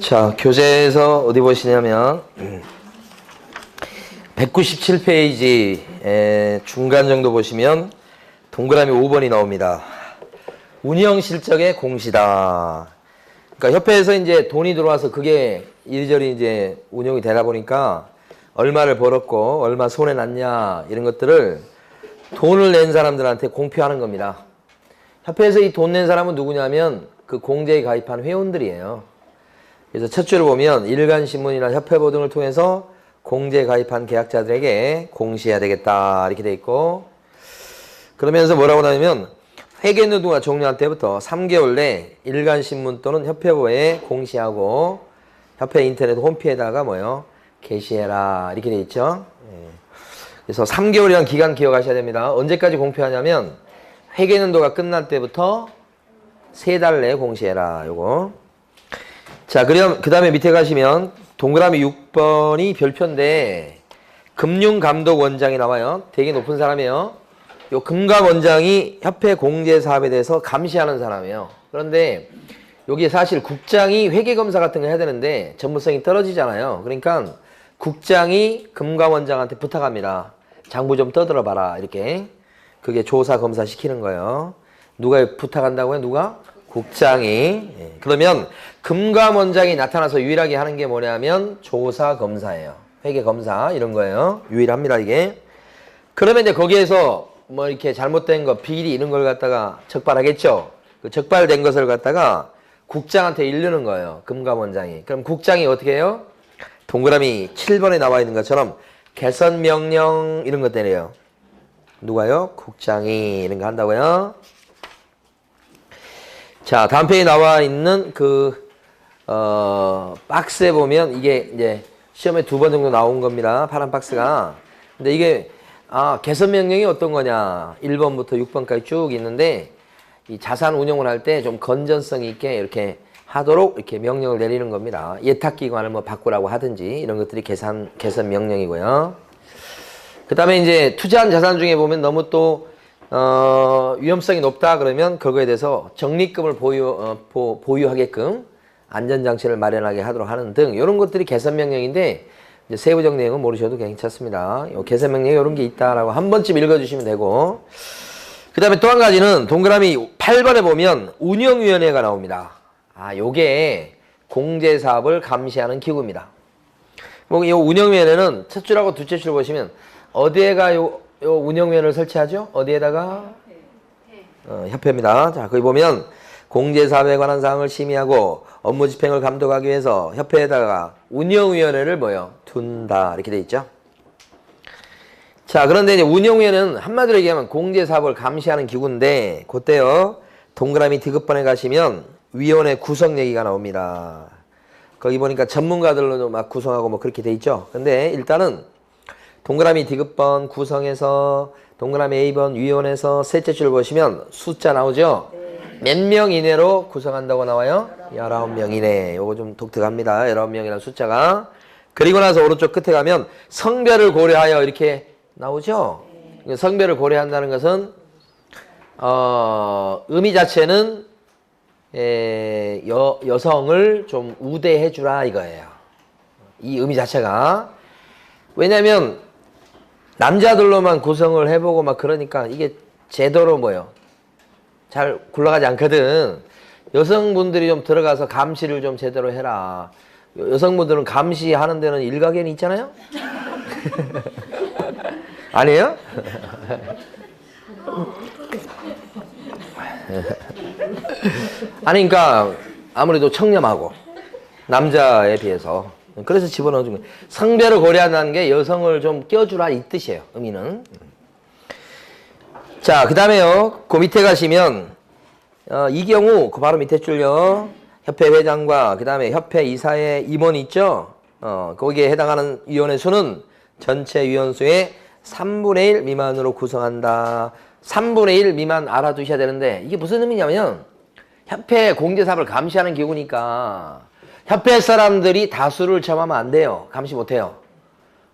자, 교재에서 어디 보시냐면 197페이지 중간 정도 보시면 동그라미 5번이 나옵니다. 운영 실적의 공시다. 그러니까 협회에서 이제 돈이 들어와서 그게 이리저리 이제 운영이 되다 보니까 얼마를 벌었고 얼마 손해 났냐 이런 것들을 돈을 낸 사람들한테 공표하는 겁니다. 협회에서 이 돈 낸 사람은 누구냐면 그 공제에 가입한 회원들이에요. 그래서 첫 줄을 보면 일간신문이나 협회보 등을 통해서 공제에 가입한 계약자들에게 공시해야 되겠다 이렇게 돼 있고, 그러면서 뭐라고 나오냐면 회계노동가 종료할 때부터 3개월 내 일간신문 또는 협회보에 공시하고 협회 인터넷 홈페이지에다가 뭐요? 게시해라 이렇게 돼 있죠. 그래서 3개월이라는 기간 기억하셔야 됩니다. 언제까지 공표하냐면 회계연도가 끝날 때부터 3달 내에 공시해라 요거. 자, 그럼 그 다음에 밑에 가시면 동그라미 6번이 별표인데 금융감독원장이 나와요. 되게 높은 사람이에요. 요 금감원장이 협회 공제 사업에 대해서 감시하는 사람이에요. 그런데 여기 사실 국장이 회계검사 같은 거 해야 되는데 전문성이 떨어지잖아요. 그러니까 국장이 금감원장한테 부탁합니다. 장부 좀 떠들어봐라 이렇게. 그게 조사 검사 시키는 거예요. 누가 부탁한다고요? 누가? 국장이. 그러면 금감원장이 나타나서 유일하게 하는 게 뭐냐면 조사 검사예요. 회계 검사 이런 거예요. 유일합니다 이게. 그러면 이제 거기에서 뭐 이렇게 잘못된 거 비리 이런 걸 갖다가 적발하겠죠. 그 적발된 것을 갖다가 국장한테 일르는 거예요. 금감원장이. 그럼 국장이 어떻게 해요? 동그라미 7번에 나와 있는 것처럼 개선 명령 이런 것 내려요. 누가요? 국장이 이런 거 한다고요. 자, 다음 페이지에 나와 있는 박스에 보면 이게 이제 시험에 2번 정도 나온 겁니다. 파란 박스가. 근데 이게 개선 명령이 어떤 거냐? 1번부터 6번까지 쭉 있는데 이 자산 운용을 할 때 좀 건전성 있게 이렇게 하도록 이렇게 명령을 내리는 겁니다. 예탁기관을 뭐 바꾸라고 하든지 이런 것들이 개선 명령이고요. 그 다음에 이제 투자한 자산 중에 보면 너무 또 위험성이 높다 그러면 그거에 대해서 적립금을 보유하게끔 안전장치를 마련하게 하도록 하는 등 이런 것들이 개선 명령인데 이제 세부적 내용은 모르셔도 괜찮습니다. 요 개선 명령에 이런 게 있다라고 한 번쯤 읽어주시면 되고, 그 다음에 또 한 가지는 동그라미 8번에 보면 운영위원회가 나옵니다. 요게 공제사업을 감시하는 기구입니다. 이 운영위원회는 첫 줄하고 둘째 줄 보시면 어디에가 요 운영위원회를 설치하죠? 어디에다가? 협회입니다. 자, 거기 보면 공제사업에 관한 사항을 심의하고 업무 집행을 감독하기 위해서 협회에다가 운영위원회를 둔다 이렇게 돼 있죠. 자, 그런데 이제 운영위원회는 한마디로 얘기하면 공제사업을 감시하는 기구인데 그때요 동그라미 디귿번에 가시면 위원회 구성 얘기가 나옵니다. 거기 보니까 전문가들로 막 구성하고 뭐 그렇게 돼 있죠. 근데 일단은 동그라미 디귿번 구성해서 동그라미 A번 위원회에서 셋째 줄 보시면 숫자 나오죠. 몇 명 이내로 구성한다고 나와요? 19명 이내. 요거 좀 독특합니다. 19명이라는 숫자가. 그리고 나서 오른쪽 끝에 가면 성별을 고려하여 이렇게 나오죠. 성별을 고려한다는 것은 의미 자체는 여성을 좀 우대해 주라 이거예요. 이 의미 자체가. 왜냐면 남자들로만 구성을 해보고 막 그러니까 이게 제대로 잘 굴러가지 않거든. 여성분들이 좀 들어가서 감시를 좀 제대로 해라. 여성분들은 감시하는 데는 일가견이 있잖아요? 아니에요? 아니, 그러니까 아무래도 청렴하고 남자에 비해서 그래서 집어넣어준 거예요. 성별을 고려한다는 게 여성을 좀 껴주라 이 뜻이에요. 의미는. 자, 그 다음에요. 그 밑에 가시면 이 경우 그 바로 밑에 줄요. 협회 회장과 그 다음에 협회 이사의 임원이 있죠. 거기에 해당하는 위원회 수는 전체 위원수의 3분의 1 미만으로 구성한다. 3분의 1 미만 알아두셔야 되는데 이게 무슨 의미냐면 협회 공제사업을 감시하는 기구니까 협회 사람들이 다수를 점하면 안 돼요. 감시 못해요.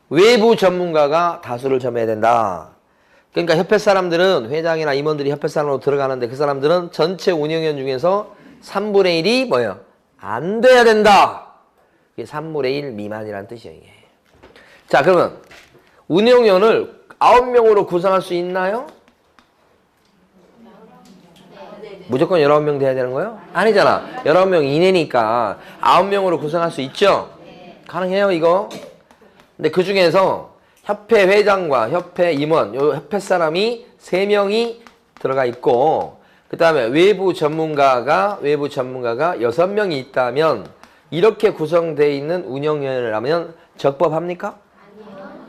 외부 전문가가 다수를 점해야 된다. 그러니까 협회 사람들은 회장이나 임원들이 협회 사람으로 들어가는데 그 사람들은 전체 운영위원 중에서 3분의 1이 안 돼야 된다. 그게 3분의 1 미만이라는 뜻이에요. 이게. 자, 그러면 운영위원을 9명으로 구성할 수 있나요? 무조건 19명 돼야 되는 거예요? 아니잖아. 19명 이내니까 9명으로 구성할 수 있죠? 가능해요, 이거? 근데 그 중에서 협회 회장과 협회 임원, 요 협회 사람이 3명이 들어가 있고, 그 다음에 외부 전문가가 6명이 있다면, 이렇게 구성되어 있는 운영위원회를 하면 적법합니까?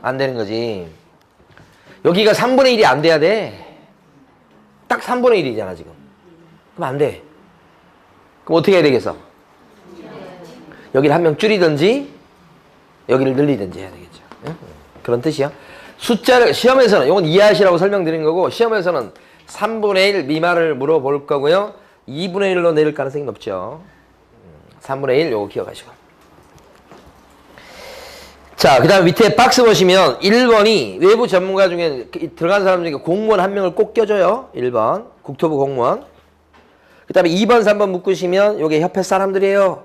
안 되는 거지. 여기가 3분의 1이 안 돼야 돼. 딱 3분의 1이잖아, 지금. 그럼 안 돼. 그럼 어떻게 해야 되겠어? 여기를 한 명 줄이든지, 여기를 늘리든지 해야 되겠죠. 응? 그런 뜻이야. 숫자를, 시험에서는, 이건 이해하시라고 설명드린 거고, 시험에서는 3분의 1 미만을 물어볼 거고요. 2분의 1로 내릴 가능성이 높죠. 3분의 1, 요거 기억하시고. 자, 그 다음에 밑에 박스 보시면 1번이 외부 전문가 중에 들어간 사람 중에 공무원 한 명을 꼭 껴줘요. 1번. 국토부 공무원. 그 다음에 2번, 3번 묶으시면 요게 협회 사람들이에요.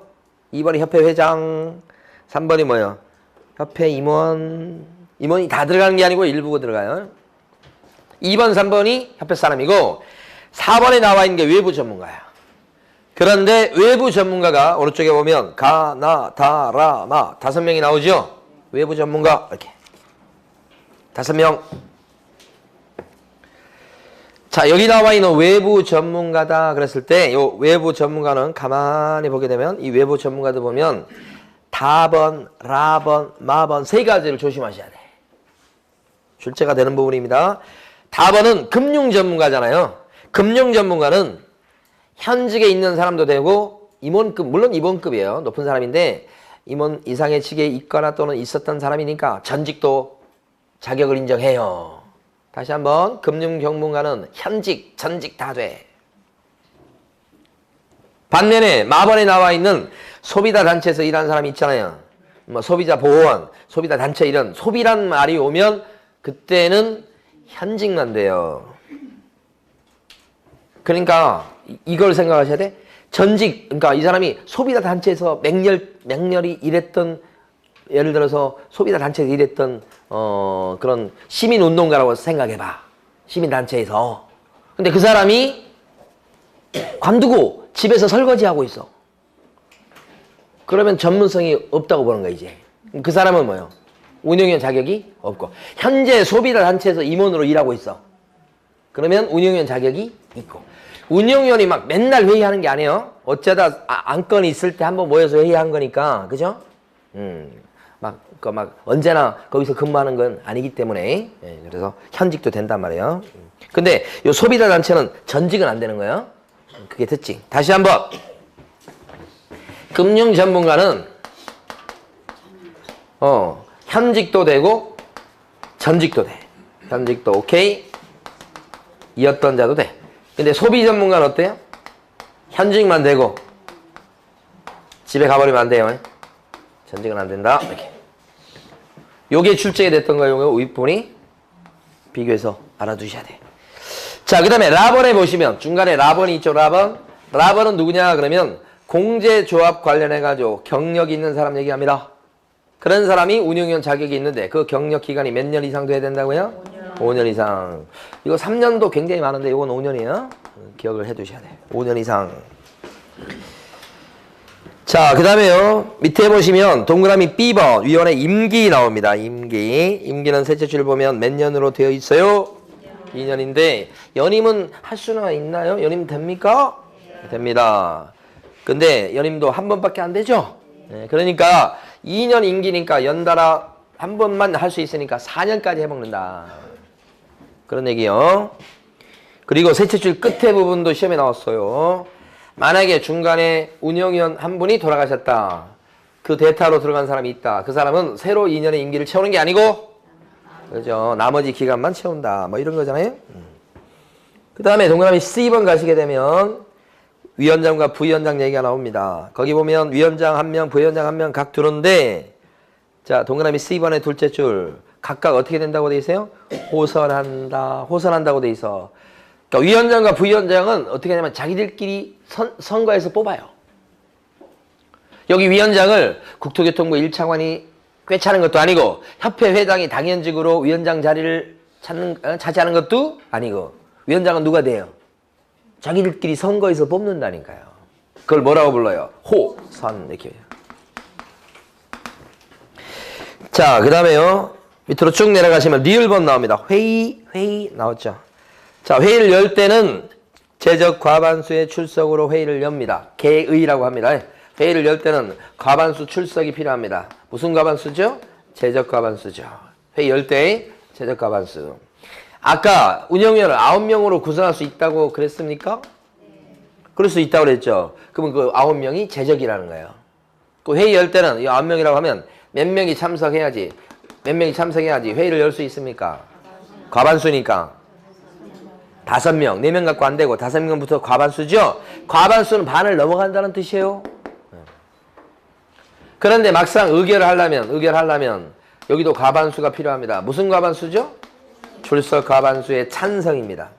2번이 협회 회장. 3번이 뭐예요? 협회 임원. 임원이 다 들어가는 게 아니고 일부가 들어가요. 2번, 3번이 협회 사람이고 4번에 나와 있는 게 외부 전문가야. 그런데 외부 전문가가 오른쪽에 보면 가, 나, 다, 라, 마 5명이 나오죠? 외부 전문가 이렇게 5명. 자, 여기 나와 있는 외부 전문가다 그랬을 때 요 외부 전문가는 가만히 보게 되면 이 외부 전문가들 보면 다번, 라번, 마번 3가지를 조심하셔야 돼. 출제가 되는 부분입니다. 다번은 금융 전문가잖아요. 금융 전문가는 현직에 있는 사람도 되고 임원급, 물론 임원급이에요. 높은 사람인데 임원 이상의 직에 있거나 또는 있었던 사람이니까 전직도 자격을 인정해요. 다시 한번 금융 전문가는 현직, 전직 다 돼. 반면에 마번에 나와 있는 소비자 단체에서 일하는 사람이 있잖아요. 뭐 소비자 보호원, 소비자 단체 이런 소비란 말이 오면 그때는 현직만 돼요. 그러니까 이걸 생각하셔야 돼. 전직, 그러니까 이 사람이 소비자 단체에서 맹렬히 일했던, 예를 들어서 소비자 단체에서 일했던 그런 시민운동가라고 생각해봐. 시민단체에서. 근데 그 사람이 관두고 집에서 설거지하고 있어. 그러면 전문성이 없다고 보는 거야, 이제. 그 사람은 뭐예요? 운영위원 자격이 없고. 현재 소비자 단체에서 임원으로 일하고 있어. 그러면 운영위원 자격이 있고. 운영위원이 막 맨날 회의하는 게 아니에요. 어쩌다 안건이 있을 때 한번 모여서 회의한 거니까. 그죠? 막 언제나 거기서 근무하는 건 아니기 때문에. 예, 그래서 현직도 된단 말이에요. 근데 요 소비자 단체는 전직은 안 되는 거예요. 그게 특징. 다시 한번. 금융 전문가는 현직도 되고 전직도 돼. 현직도 오케이. 이었던 자도 돼. 근데 소비 전문가는 어때요? 현직만 되고 집에 가버리면 안 돼요. 전직은 안 된다. 이렇게. 요게 출제가 됐던 거예요. 요거 윗분이 비교해서 알아두셔야 돼. 자, 그 다음에 라번에 보시면 중간에 라번이 있죠. 라번은 누구냐 그러면 공제조합 관련해가지고 경력이 있는 사람 얘기합니다. 그런 사람이 운영위원 자격이 있는데 그 경력 기간이 몇 년 이상 돼야 된다고요? 5년 이상. 이거 3년도 굉장히 많은데 이건 5년이에요. 기억을 해두셔야 돼요. 5년 이상. 자, 그 다음에요. 밑에 보시면 동그라미 B번 위원회 임기 나옵니다. 임기는 셋째 줄 보면 몇 년으로 되어 있어요? 2년인데 연임은 할 수는 있나요? 연임 됩니까? 됩니다. 근데 연임도 한 번밖에 안 되죠? 네, 그러니까 2년 임기니까 연달아 한 번만 할 수 있으니까 4년까지 해먹는다. 그런 얘기요. 그리고 셋째 줄 끝에 부분도 시험에 나왔어요. 만약에 중간에 운영위원 한 분이 돌아가셨다. 그 대타로 들어간 사람이 있다. 그 사람은 새로 2년의 임기를 채우는 게 아니고, 그죠? 나머지 기간만 채운다. 뭐 이런 거잖아요. 그 다음에 동그라미 C번 가시게 되면 위원장과 부위원장 얘기가 나옵니다. 거기 보면 위원장 1명, 부위원장 1명 각 두는데, 자, 동그라미 C번의 둘째 줄 각각 어떻게 된다고 돼 있어요? 호선한다고 돼 있어. 그러니까 위원장과 부위원장은 어떻게 하냐면 자기들끼리 선거에서 뽑아요. 여기 위원장을 국토교통부 1차관이 꿰차는 것도 아니고 협회 회장이 당연직으로 위원장 자리를 차지하는 것도 아니고 위원장은 누가 돼요? 자기들끼리 선거에서 뽑는다니까요. 그걸 뭐라고 불러요? 호선 이렇게. 자, 그 다음에요. 밑으로 쭉 내려가시면 리을번 나옵니다. 회의 나왔죠. 자, 회의를 열 때는 제적 과반수의 출석으로 회의를 엽니다. 개의라고 합니다. 회의를 열 때는 과반수 출석이 필요합니다. 무슨 과반수죠? 제적 과반수죠. 회의 열 때의 제적 과반수. 아까 운영위원을 9명으로 구성할 수 있다고 그랬습니까? 그럴 수 있다고 그랬죠. 그러면 그 9명이 제적이라는 거예요. 그 회의 열 때는 이 9명이라고 하면 몇 명이 참석해야지 회의를 열 수 있습니까? 과반수니까 5명, 4명 갖고 안 되고 5명부터 과반수죠? 과반수는 반을 넘어간다는 뜻이에요. 그런데 막상 의결을 하려면 여기도 과반수가 필요합니다. 무슨 과반수죠? 출석 과반수의 찬성입니다.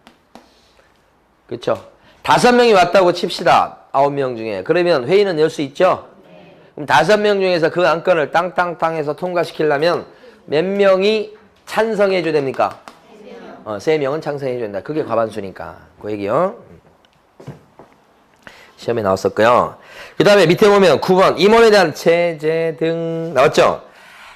그렇죠? 5명이 왔다고 칩시다. 9명 중에. 그러면 회의는 열 수 있죠? 그럼 5명 중에서 그 안건을 땅땅땅 해서 통과시키려면 몇 명이 찬성해 줘야 됩니까? 3명은 찬성해 줘야 된다. 그게 과반수니까. 그 얘기요. 시험에 나왔었고요. 그 다음에 밑에 보면 9번 임원에 대한 체제 등 나왔죠?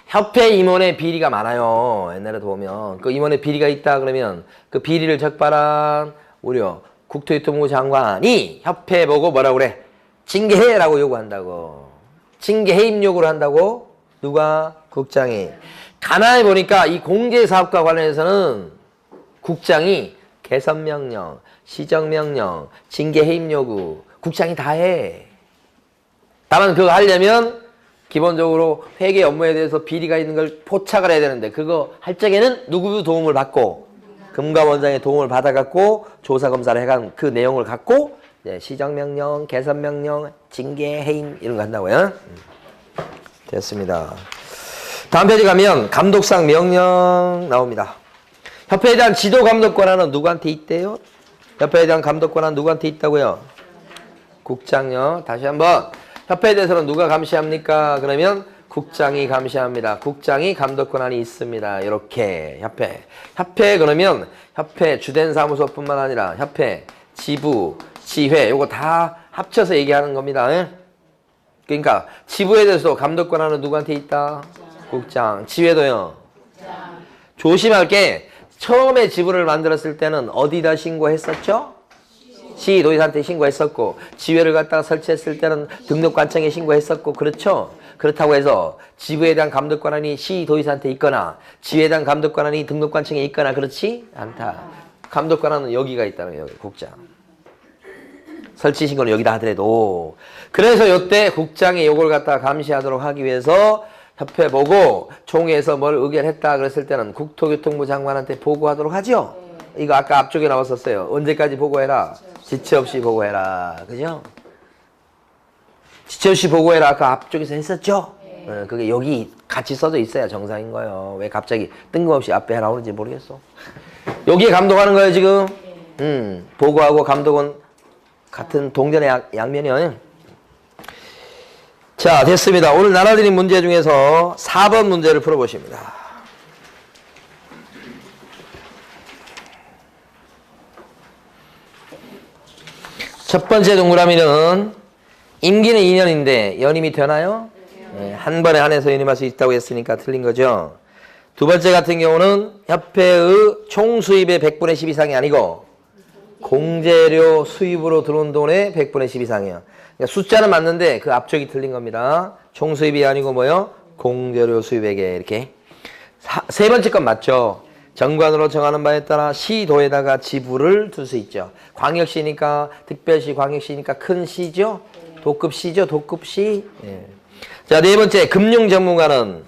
협회 임원의 비리가 많아요. 옛날에도 보면 그 임원의 비리가 있다 그러면 그 비리를 적발한 우려 국토교통부 장관이 협회 보고 뭐라고 그래? 징계해라고 요구한다고. 징계 해임 요구를 한다고? 누가? 국장이. 가만히 보니까 이 공제사업과 관련해서는 국장이 개선명령, 시정명령, 징계 해임 요구 국장이 다 해. 다만 그거 하려면 기본적으로 회계 업무에 대해서 비리가 있는 걸 포착을 해야 되는데 그거 할 적에는 누구 도움을 받고 금감원장의 도움을 받아갖고 조사검사를 해간 그 내용을 갖고 시정명령, 개선명령, 징계, 해임 이런 거 한다고요. 됐습니다. 다음 페이지 가면 감독상 명령 나옵니다. 협회에 대한 지도 감독 권한은 누구한테 있대요? 협회에 대한 감독 권한은 누구한테 있다고요? 국장요. 다시 한번 협회에 대해서는 누가 감시합니까? 그러면 국장이 감시합니다. 국장이 감독 권한이 있습니다. 이렇게 협회 그러면 협회 주된 사무소뿐만 아니라 협회 지부, 지회 요거 다 합쳐서 얘기하는 겁니다. 그러니까 지부에 대해서도 감독 권한은 누구한테 있다? 국장. 지회도요. 조심할 게 처음에 지부를 만들었을 때는 어디다 신고했었죠? 시도지사한테 신고했었고 지회를 갖다가 설치했을 때는 등록관청에 신고했었고 그렇죠? 그렇다고 해서 지부에 대한 감독 권한이 시도지사한테 있거나 지회에 대한 감독 권한이 등록관청에 있거나 그렇지 않다. 감독 권한은 여기가 있다는 거예요. 국장. 설치 신고는 여기다 하더라도 그래서 이때 국장이 요걸 갖다가 감시하도록 하기 위해서 협회 보고 총회에서 뭘 의결했다 그랬을 때는 국토교통부 장관한테 보고하도록 하죠. 이거 아까 앞쪽에 나왔었어요. 언제까지 보고해라? 지체 없이 보고해라. 그죠? 지체 없이 보고해라. 아까 앞쪽에서 했었죠? 그게 여기 같이 써져 있어야 정상인 거예요. 왜 갑자기 뜬금없이 앞에 나오는지 모르겠어. 여기에 감독하는 거예요, 지금. 보고하고 감독은 같은 동전의 양면이요. 자, 됐습니다. 오늘 나눠드린 문제 중에서 4번 문제를 풀어보십니다. 첫 번째 동그라미는 임기는 2년인데 연임이 되나요? 네, 한 번에 한해서 연임할 수 있다고 했으니까 틀린 거죠. 두 번째 같은 경우는 협회의 총 수입의 100분의 10 이상이 아니고 공제료 수입으로 들어온 돈의 100분의 10 이상이에요. 그러니까 숫자는 맞는데 그 앞쪽이 틀린 겁니다. 총 수입이 아니고 뭐요? 공제료 수입액에 이렇게. 세 번째 건 맞죠? 정관으로 정하는 바에 따라 시도에다가 지부를 둘 수 있죠. 광역시니까 특별시, 광역시니까 큰 시죠. 도급시죠. 도급시. 예. 자, 네 번째 금융 전문가는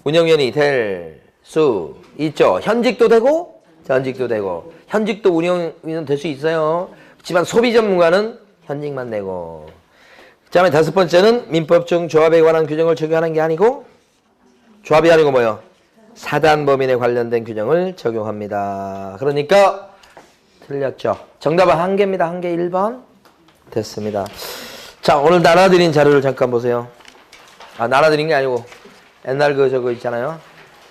운영위원이 될 수 있죠. 현직도 되고 전직도 되고 현직도 운영위원 될 수 있어요. 그렇지만 소비 전문가는 현직만 되고. 그 다음에 다섯 번째는 민법 중 조합에 관한 규정을 적용하는 게 아니고 조합이 아니고 뭐요? 사단법인에 관련된 규정을 적용합니다. 그러니까 틀렸죠. 정답은 한 개입니다. 한 개 1번. 됐습니다. 자, 오늘 나눠드린 자료를 잠깐 보세요. 아, 나눠드린 게 아니고 옛날 저거 있잖아요.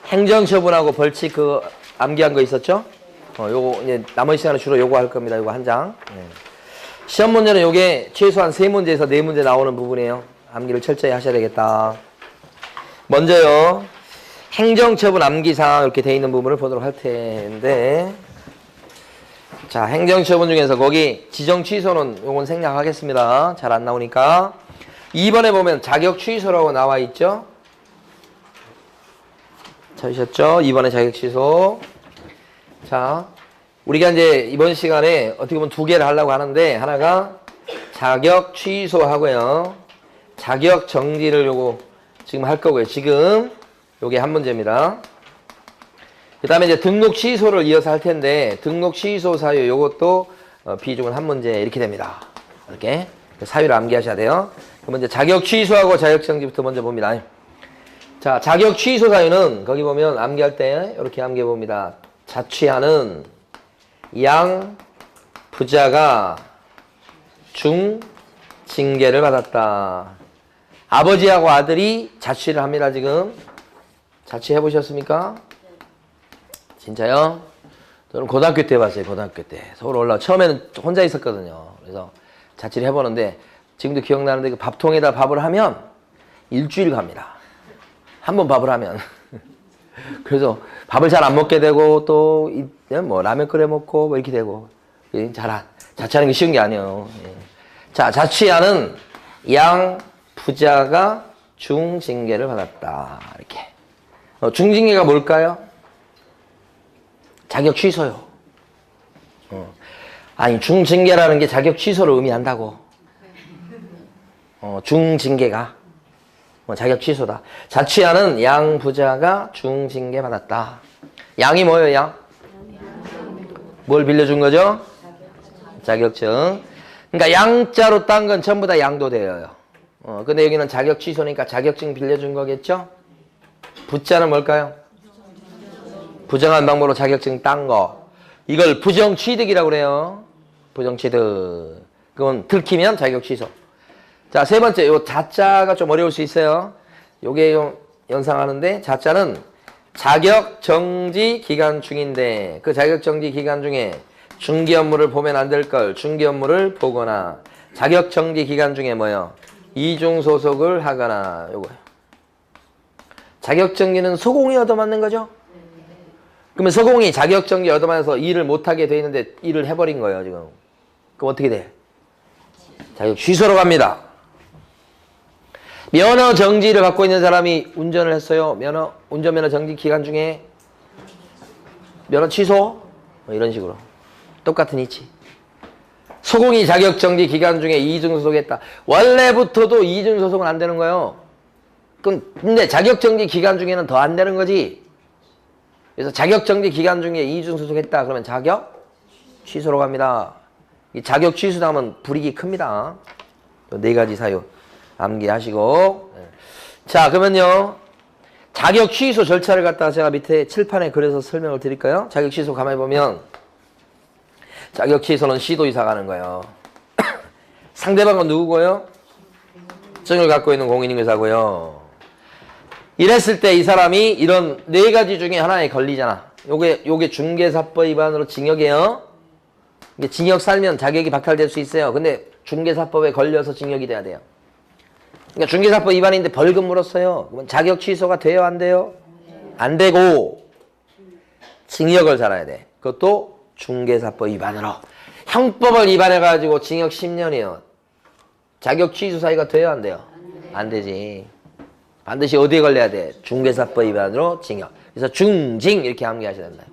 행정처분하고 벌칙 암기한 거 있었죠? 요거 이제 나머지 시간에 주로 요거 할 겁니다. 요거 한 장. 네. 시험 문제는 요게 최소한 3문제에서 4문제 나오는 부분이에요. 암기를 철저히 하셔야 되겠다. 먼저요. 행정처분 암기사항 이렇게 돼 있는 부분을 보도록 할 텐데, 자, 행정처분 중에서 거기 지정 취소는 요건 생략하겠습니다. 잘 안 나오니까. 2번에 보면 자격 취소라고 나와 있죠? 찾으셨죠? 2번에 자격 취소. 자, 우리가 이제 이번 시간에 어떻게 보면 2개를 하려고 하는데, 하나가 자격 취소하고요. 자격 정지를 요거 지금 할 거고요. 지금 요게 한 문제입니다. 그 다음에 이제 등록 취소를 이어서 할 텐데, 등록 취소 사유 요것도 비중은 한 문제 이렇게 됩니다. 이렇게 사유를 암기하셔야 돼요. 그럼 이제 자격 취소하고 자격 정지부터 먼저 봅니다. 자, 자격 취소 사유는 거기 보면 암기할 때 이렇게 암기해 봅니다. 자취하는 양 부자가 중 징계를 받았다. 아버지하고 아들이 자취를 합니다. 지금 자취해 보셨습니까? 진짜요? 저는 고등학교 때 봤어요. 고등학교 때 서울 올라 처음에는 혼자 있었거든요. 그래서 자취를 해보는데 지금도 기억나는데 그 밥통에다 밥을 하면 일주일 갑니다. 한 번 밥을 하면. 그래서 밥을 잘 안 먹게 되고 또 뭐 라면 끓여 먹고 뭐 이렇게 되고. 자취하는 게 쉬운 게 아니에요. 자, 자취하는 양 부자가 중징계를 받았다. 이렇게. 중징계가 뭘까요? 자격 취소요. 아니, 중징계라는 게 자격 취소를 의미한다고. 중징계가 자격 취소다. 자취하는 양 부자가 중징계 받았다. 양이 뭐예요, 양? 뭘 빌려준 거죠? 자격증. 그러니까 양자로 딴 건 전부 다 양도 돼요. 근데 여기는 자격 취소니까 자격증 빌려준 거겠죠? 부자는 뭘까요? 부정한 방법으로 자격증 딴 거. 이걸 부정취득이라고 그래요. 부정취득. 그건 들키면 자격 취소. 자, 세 번째, 요 자자가 좀 어려울 수 있어요. 요게 연상하는데, 자자는 자격 정지 기간 중인데, 그 자격 정지 기간 중에 중개 업무를 보면 안 될 걸 중개 업무를 보거나, 자격 정지 기간 중에 뭐요? 이중 소속을 하거나, 요거요. 자격 정지는 소공이 얻어맞는 거죠? 그러면 소공이 자격 정지 얻어맞아서 일을 못하게 돼 있는데 일을 해버린 거예요, 지금. 그럼 어떻게 돼? 자격 취소로 갑니다. 면허 정지를 갖고 있는 사람이 운전을 했어요. 운전면허 정지 기간 중에 면허 취소? 뭐 이런 식으로. 똑같은 이치. 소공이 자격 정지 기간 중에 이중 소속했다. 원래부터도 이중 소속은 안 되는 거예요. 근데 자격 정지 기간 중에는 더 안 되는 거지. 그래서 자격 정지 기간 중에 이중 소속했다. 그러면 자격 취소로 갑니다. 이 자격 취소하면 불이익이 큽니다. 네 가지 사유 암기하시고. 자, 그러면요. 자격 취소 절차를 갖다가 제가 밑에 칠판에 그려서 설명을 드릴까요? 자격 취소 가만히 보면 자격 취소는 시도이사가 하는 거예요. 상대방은 누구고요? 증을 갖고 있는 공인인계사고요. 이랬을 때 이 사람이 이런 네 가지 중에 하나에 걸리잖아. 요게 중개사법 위반으로 징역이에요. 이게 징역 살면 자격이 박탈될 수 있어요. 근데 중개사법에 걸려서 징역이 돼야 돼요. 그러니까 중개사법 위반인데 벌금 물었어요. 그러면 자격 취소가 돼요, 안 돼요? 안 되고 징역을 살아야 돼. 그것도 중개사법 위반으로. 형법을 위반해가지고 징역 10년이요. 자격 취소 사유가 돼요, 안 돼요? 안 되지. 반드시 어디에 걸려야 돼? 중개사법 위반으로 징역. 그래서 중징 이렇게 암기하셔야 된다.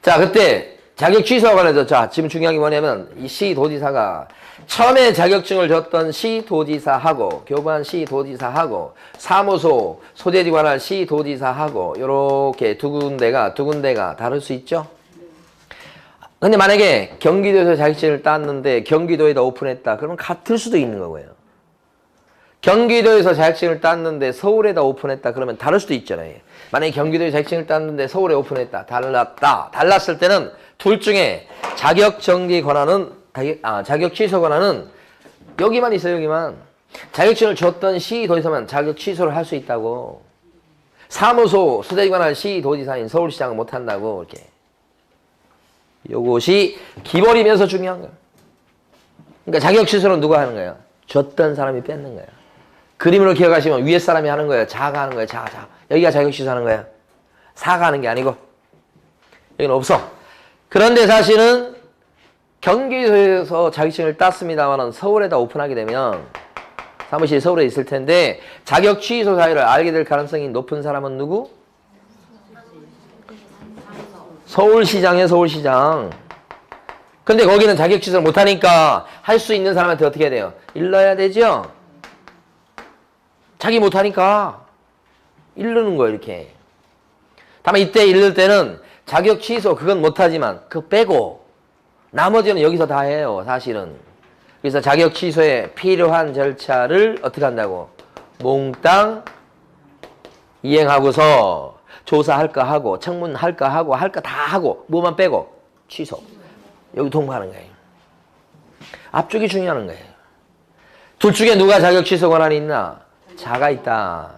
자, 그때 자격 취소와 관해서 자, 지금 중요한 게 뭐냐면 이 시도지사가 처음에 자격증을 줬던 시도지사하고 교부한 시도지사하고 사무소 소재지 관할 시도지사하고 요렇게 두 군데가 다를 수 있죠. 근데 만약에 경기도에서 자격증을 땄는데 경기도에다 오픈했다. 그러면 같을 수도 있는 거고요. 경기도에서 자격증을 땄는데 서울에다 오픈했다. 그러면 다를 수도 있잖아요. 만약에 경기도에 자격증을 땄는데 서울에 오픈했다. 달랐다. 달랐을 때는 둘 중에 자격 정지 권한은 자격 취소 권한은 여기만 있어요. 여기만. 자격증을 줬던 시도지사만 자격 취소를 할 수 있다고. 사무소 소재지 관할 시도지사인 서울시장은 못한다고. 이렇게. 요것이 기본이면서 중요한 거야. 그러니까 자격 취소는 누가 하는 거야? 줬던 사람이 뺏는 거야. 그림으로 기억하시면 위에 사람이 하는 거예요. 자가 하는 거예요. 자. 여기가 자격 취소하는 거야. 사가 하는 게 아니고. 여기는 없어. 그런데 사실은 경기도에서 자격증을 땄습니다만 서울에다 오픈하게 되면 사무실이 서울에 있을 텐데 자격 취소 사유를 알게 될 가능성이 높은 사람은 누구? 서울시장이에요. 서울시장. 근데 거기는 자격 취소를 못하니까 할 수 있는 사람한테 어떻게 해야 돼요? 일러야 되죠? 자기 못하니까 일르는 거예요. 이렇게. 다만 이때 일를 때는 자격 취소 그건 못하지만 그거 빼고 나머지는 여기서 다 해요. 사실은. 그래서 자격 취소에 필요한 절차를 어떻게 한다고? 몽땅 이행하고서 조사할 거 하고 청문할 거 하고 할 거 다 하고 뭐만 빼고 취소. 여기 통보하는 거예요. 앞쪽이 중요한 거예요. 둘 중에 누가 자격 취소 권한이 있나? 자가 있다.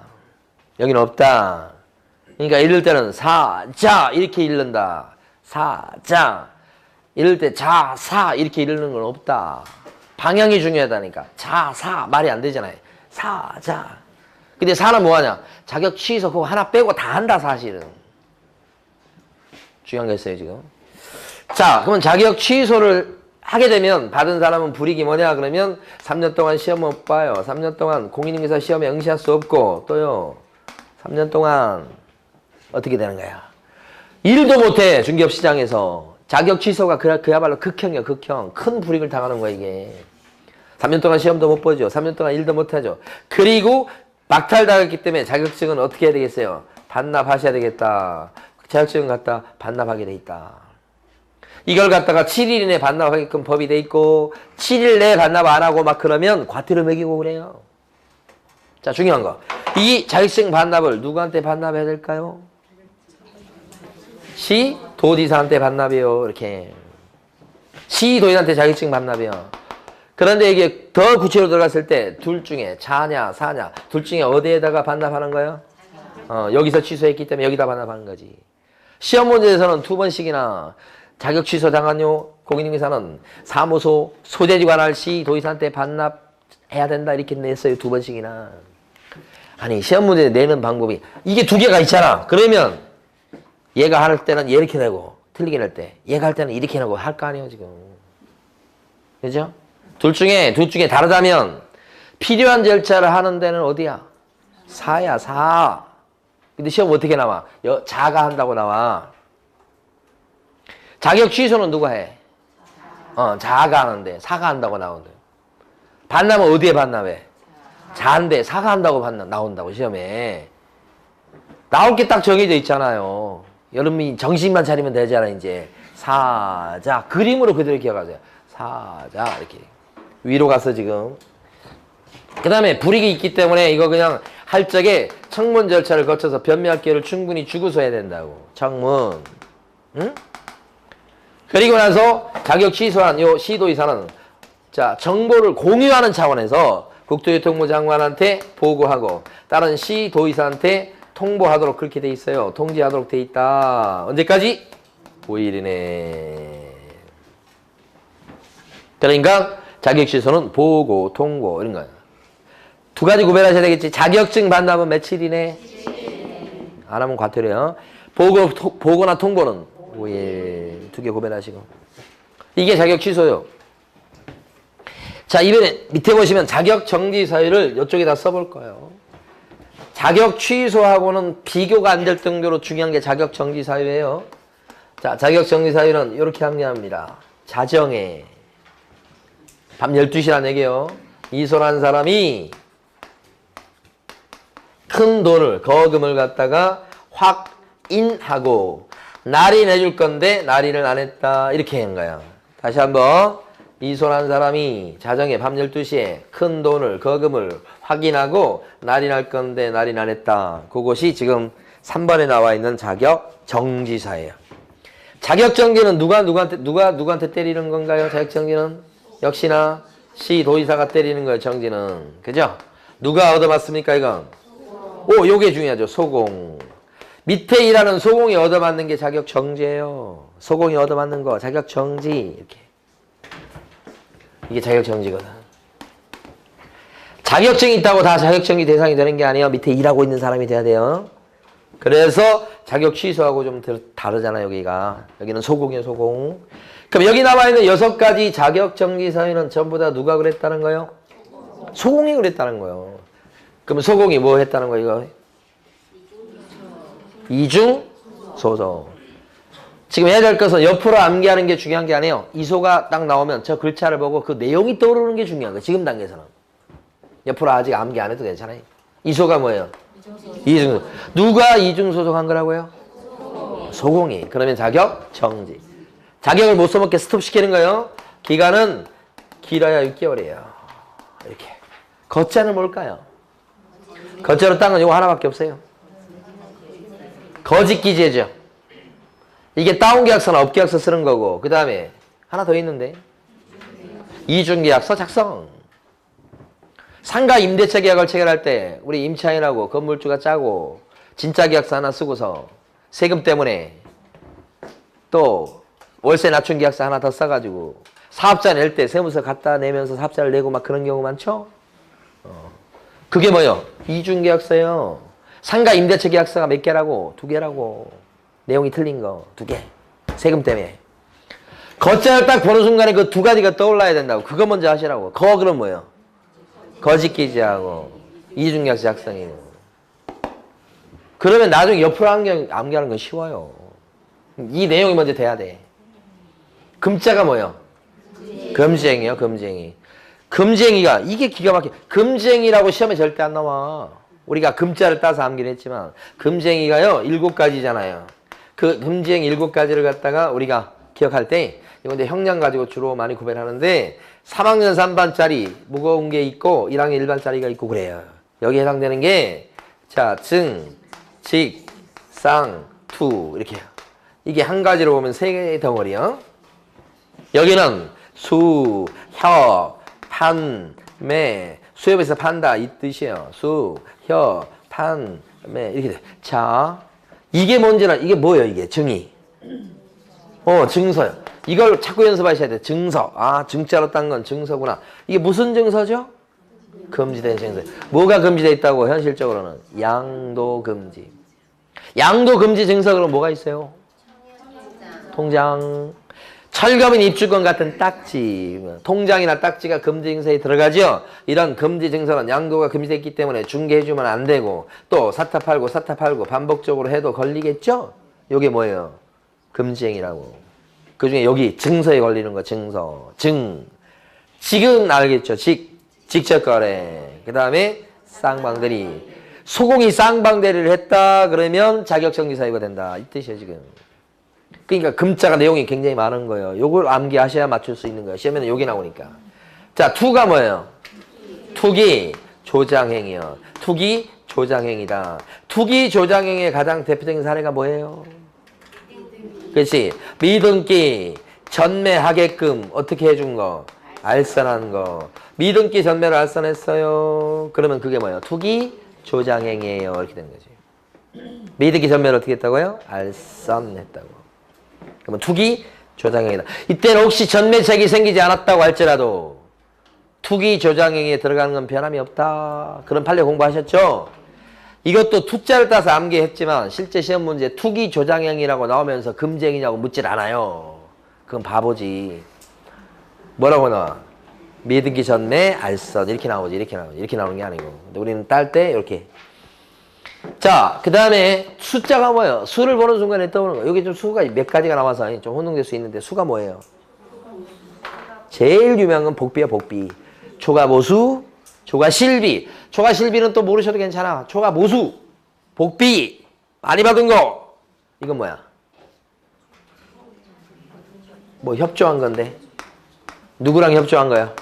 여기는 없다. 그러니까 이럴 때는 사자 이렇게 읽는다. 사자. 이럴 때 자, 사 이렇게 읽는 건 없다. 방향이 중요하다니까. 자, 사 말이 안 되잖아요. 사, 자. 근데 사는 뭐하냐? 자격 취소 그거 하나 빼고 다 한다 사실은. 중요한 게 있어요 지금. 자, 그러면 자격 취소를 하게 되면 받은 사람은 불이익이 뭐냐 그러면 3년 동안 시험 못 봐요. 3년 동안 공인중개사 시험에 응시할 수 없고 또요. 3년 동안 어떻게 되는 거야? 일도 못해 중개업시장에서. 자격 취소가 그야말로 극형이야 극형. 큰 불이익을 당하는 거야 이게. 3년 동안 시험도 못 보죠. 3년 동안 일도 못하죠. 그리고 박탈당했기 때문에 자격증은 어떻게 해야 되겠어요? 반납하셔야 되겠다. 자격증은 갖다 반납하게 돼 있다. 이걸 갖다가 7일 이내에 반납하게끔 법이 돼 있고 7일 내에 반납 안 하고 막 그러면 과태료 매기고 그래요. 자, 중요한 거. 이 자격증 반납을 누구한테 반납해야 될까요? 시도지사한테 반납이요. 이렇게. 시도지사한테 자격증 반납이요. 그런데 이게 더 구체로 들어갔을 때 둘 중에 자냐 사냐 둘 중에 어디에다가 반납하는 거예요? 여기서 취소했기 때문에 여기다 반납하는 거지. 시험 문제에서는 2번씩이나 자격 취소 당한요 공인중개사는 사무소 소재지 관할 시도지사한테 반납해야 된다 이렇게 냈어요. 2번씩이나. 아니 시험 문제 내는 방법이 이게 두 개가 있잖아. 그러면 얘가 할 때는 이렇게 내고 틀리게 낼 때 얘가 할 때는 이렇게 내고 할 거 아니에요 지금. 그죠? 둘 중에 다르다면 필요한 절차를 하는 데는 어디야? 사야 사. 근데 시험 어떻게 나와? 자가 한다고 나와. 자격 취소는 누가 해? 자가 하는데 사가 한다고 나오는데. 반납은 어디에 반납해? 자인데 사가 한다고 나온다고 시험에. 나올 게 딱 정해져 있잖아요. 여러분이 정신만 차리면 되잖아 이제. 사자 그림으로 그대로 기억하세요. 사자 이렇게 위로 가서 지금. 그 다음에 불이익이 있기 때문에 이거 그냥 할 적에 청문 절차를 거쳐서 변매할 기회를 충분히 주고서 해야 된다고. 청문. 응? 그리고 나서 자격 취소한 요 시도지사는 자 정보를 공유하는 차원에서 국토교통부 장관한테 보고하고 다른 시도지사한테 통보하도록 그렇게 돼 있어요. 통지하도록 돼 있다. 언제까지? 5일 이내. 그러니까 자격 취소는 보고, 통고 이런 거예요. 두 가지 구별하셔야 되겠지. 자격증 반납은 며칠 이내? 안 하면 과태료요. 보고나 통보는 5일. 두 개 구별하시고. 이게 자격 취소요. 자, 이번에 밑에 보시면 자격 정지 사유를 이쪽에다 써볼 거예요. 자격 취소하고는 비교가 안 될 정도로 중요한 게 자격 정지 사유예요. 자, 자격 정지 사유는 이렇게 합리합니다. 자정에 밤 12시란 얘기예요. 이소란 사람이 큰 돈을 거금을 갖다가 확인하고 날인해 줄 건데 날인을 안 했다. 이렇게 한 거야. 다시 한번. 이소란 사람이 자정에 밤 12시에 큰 돈을 거금을 확인하고 날인할 건데 날인 안 했다. 그것이 지금 3번에 나와 있는 자격 정지사예요. 자격 정지는 누가 누구한테 때리는 건가요? 자격 정지는 역시나 시 도의사가 때리는 거예요, 정지는. 그죠? 누가 얻어맞습니까, 이건? 오, 요게 중요하죠. 소공. 밑에 일하는 소공이 얻어맞는 게 자격 정지예요. 소공이 얻어맞는 거, 자격 정지. 이렇게. 이게 자격 정지거든. 자격증이 있다고 다 자격정지 대상이 되는 게 아니에요. 밑에 일하고 있는 사람이 돼야 돼요. 그래서 자격 취소하고 좀 다르잖아요, 여기가. 여기는 소공이에요, 소공. 그럼 여기 남아있는 6가지 자격정지 사유는 전부 다 누가 그랬다는 거예요? 소공이 그랬다는 거예요. 그럼 소공이 뭐 했다는 거예요, 이거? 이중 소송. 지금 해야 될 것은 옆으로 암기하는 게 중요한 게 아니에요. 이소가 딱 나오면 저 글자를 보고 그 내용이 떠오르는 게 중요한 거예요. 지금 단계에서는. 옆으로 아직 암기 안 해도 괜찮아요. 이소가 뭐예요? 이중소송. 누가 이중소송한 거라고요? 소공이. 그러면 자격 정지. 자격을 못 써먹게 스톱시키는 거예요. 기간은 길어야 6개월이에요. 이렇게. 거자는 뭘까요? 거자로 딴 건 이거 하나밖에 없어요. 거짓기재죠. 이게 다운계약서나 업계약서 쓰는 거고, 그 다음에 하나 더 있는데 이중계약서 작성. 상가 임대차 계약을 체결할 때 우리 임차인하고 건물주가 짜고 진짜 계약서 하나 쓰고서 세금 때문에 또 월세 낮춘 계약서 하나 더 써가지고 사업자 낼 때 세무서 갖다 내면서 사업자를 내고 막 그런 경우 많죠? 그게 뭐예요? 이중계약서예요. 상가 임대차 계약서가 몇 개라고? 2개라고. 내용이 틀린 거 2개. 세금 때문에. 거자를 딱 보는 순간에 그 2가지가 떠올라야 된다고. 그거 먼저 하시라고. 그럼 뭐예요? 거짓기재하고 이중계약서 작성이에요. 그러면 나중에 옆으로 암기하는 건 쉬워요. 이 내용이 먼저 돼야 돼. 금자가 뭐예요? 금지행이에요. 금지행이. 금지행이가 이게 기가 막혀. 금지행이라고 시험에 절대 안 나와. 우리가 금자를 따서 암기를 했지만 금지행이가요 7가지잖아요. 그 금지행 7가지를 갖다가 우리가 기억할 때 이건 형량 가지고 주로 많이 구별을 하는데 3학년 3반짜리 무거운 게 있고 1학년 1반짜리가 있고 그래요. 여기에 해당되는 게 자, 증, 직, 상, 투 이렇게. 이게 한 가지로 보면 3개의 덩어리요. 여기는 수, 혀, 판, 매. 수협에서 판다 이 뜻이에요. 수, 혀, 판, 매 이렇게 돼. 자, 이게 뭔지는 이게 뭐예요? 이게 증이. 증서요. 이걸 자꾸 연습하셔야 돼요. 증서. 아, 증자로 딴 건 증서구나. 이게 무슨 증서죠? 금지된 증서. 뭐가 금지되어 있다고 현실적으로는? 양도금지. 양도금지 증서 그럼 뭐가 있어요? 통장. 철거민 입주권 같은 딱지. 통장이나 딱지가 금지 증서에 들어가죠? 이런 금지 증서는 양도가 금지되어 있기 때문에 중개해주면 안 되고 또 사타 팔고 반복적으로 해도 걸리겠죠? 이게 뭐예요? 금지행위라고. 그 중에 여기 증서에 걸리는 거 증서. 직은 알겠죠? 직접거래. 그 다음에 쌍방대리. 소공이 쌍방대리를 했다 그러면 자격정지사유가 된다. 이 뜻이에요 지금. 그러니까 금자가 내용이 굉장히 많은 거예요. 요걸 암기하셔야 맞출 수 있는 거예요. 시험에는 요게 나오니까. 자, 투가 뭐예요? 투기 조장행위요. 투기 조장행위다. 투기 조장행위의 가장 대표적인 사례가 뭐예요? 그렇지. 미등기 전매하게끔 어떻게 해준 거? 알선한 거. 미등기 전매를 알선했어요. 그러면 그게 뭐예요? 투기 조장행위예요. 이렇게 되는 거지. 미등기 전매를 어떻게 했다고요? 알선했다고. 그러면 투기 조장행위다. 이때는 혹시 전매책이 생기지 않았다고 할지라도 투기 조장행위에 들어가는 건 변함이 없다. 그런 판례 공부하셨죠? 이것도 투자를 따서 암기했지만 실제 시험 문제 투기 조장행위라고 나오면서 금지행위냐고 묻질 않아요. 그건 바보지. 뭐라고 나와? 미등기 전매 알선 이렇게 나오지. 이렇게 나오는 게 아니고. 근데 우리는 딸 때 이렇게. 자, 그 다음에 숫자가 뭐예요? 수를 보는 순간에 떠오르는 거. 여기 좀 수가 몇 가지가 나와서 좀 혼동될 수 있는데 수가 뭐예요? 제일 유명한 건 복비야, 복비. 초가모수, 초가실비. 초가실비는 또 모르셔도 괜찮아. 초가모수, 복비, 많이 받은 거. 이건 뭐야? 뭐 협조한 건데. 누구랑 협조한 거야?